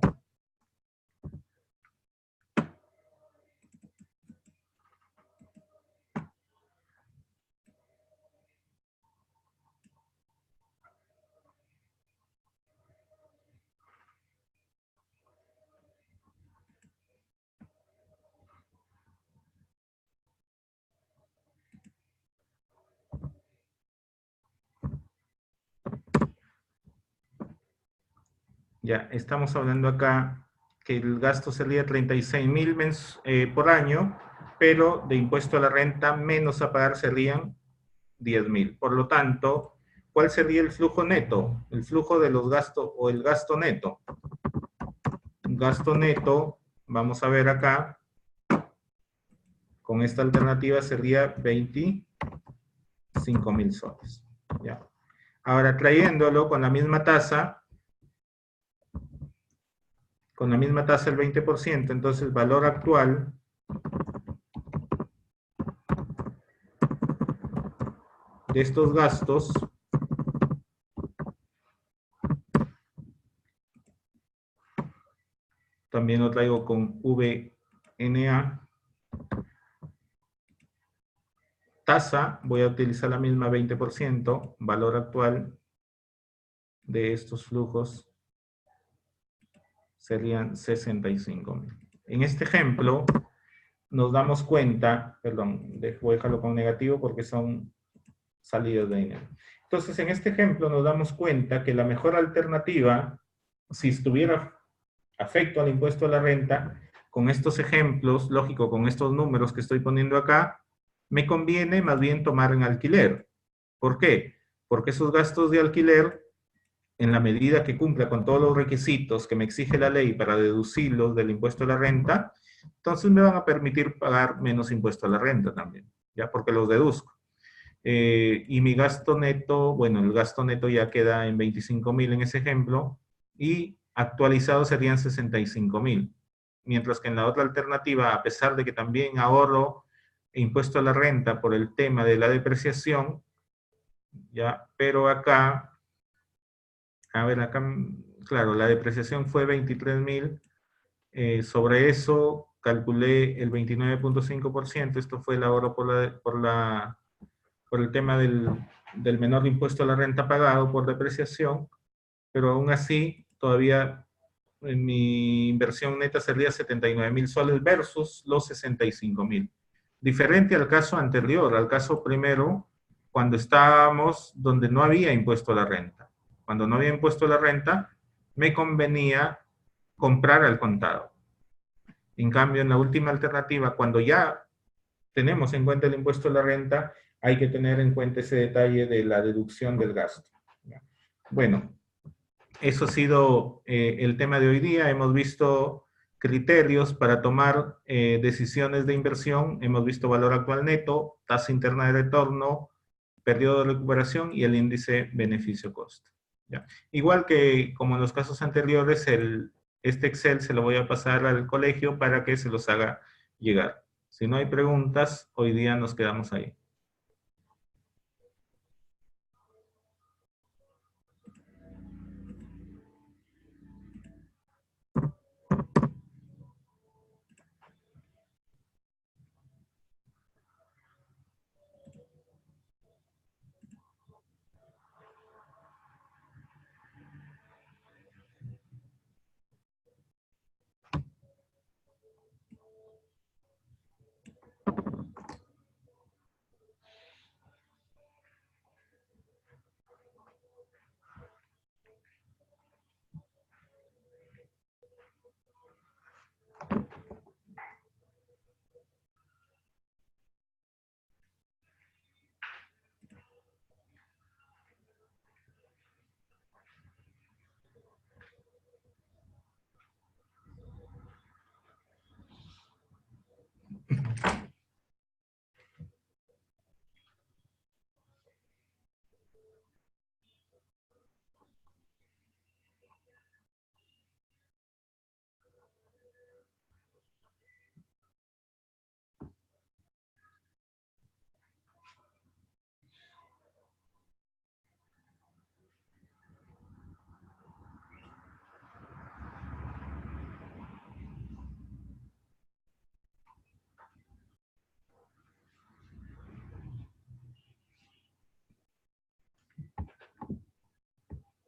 Ya, estamos hablando acá que el gasto sería 36.000 por año, pero de impuesto a la renta menos a pagar serían 10.000. Por lo tanto, ¿cuál sería el flujo neto? El flujo de los gastos o el gasto neto. Gasto neto, vamos a ver acá, con esta alternativa sería 25.000 soles. ¿Ya? Ahora, trayéndolo con la misma tasa, el 20%, entonces el valor actual de estos gastos también lo traigo con VNA. Tasa, voy a utilizar la misma 20%, valor actual de estos flujos serían 65.000. En este ejemplo, nos damos cuenta, perdón, voy a dejarlo con negativo porque son salidas de dinero. Entonces, en este ejemplo nos damos cuenta que la mejor alternativa, si estuviera afecto al impuesto a la renta, con estos ejemplos, lógico, con estos números que estoy poniendo acá, me conviene más bien tomar en alquiler. ¿Por qué? Porque esos gastos de alquiler, en la medida que cumpla con todos los requisitos que me exige la ley para deducirlos del impuesto a la renta, entonces me van a permitir pagar menos impuesto a la renta también, ¿ya? Porque los deduzco. Y mi gasto neto, bueno, el gasto neto ya queda en 25.000 en ese ejemplo, y actualizado serían 65.000. mientras que en la otra alternativa, a pesar de que también ahorro impuesto a la renta por el tema de la depreciación, ¿ya? Pero acá, a ver, acá, claro, la depreciación fue 23.000, sobre eso calculé el 29.5%, esto fue el ahorro por el tema del menor impuesto a la renta pagado por depreciación, pero aún así, todavía en mi inversión neta sería 79.000 soles versus los 65.000. Diferente al caso anterior, al caso primero, cuando estábamos donde no había impuesto a la renta. Cuando no había impuesto a la renta, me convenía comprar al contado. En cambio, en la última alternativa, cuando ya tenemos en cuenta el impuesto a la renta, hay que tener en cuenta ese detalle de la deducción del gasto. Bueno, eso ha sido el tema de hoy día. Hemos visto criterios para tomar decisiones de inversión. Hemos visto valor actual neto, tasa interna de retorno, periodo de recuperación y el índice beneficio-costo. Igual que como en los casos anteriores, este Excel se lo voy a pasar al colegio para que se los haga llegar. Si no hay preguntas, hoy día nos quedamos ahí.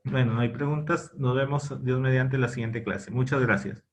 Bueno, no hay preguntas. Nos vemos, Dios mediante, la siguiente clase. Muchas gracias.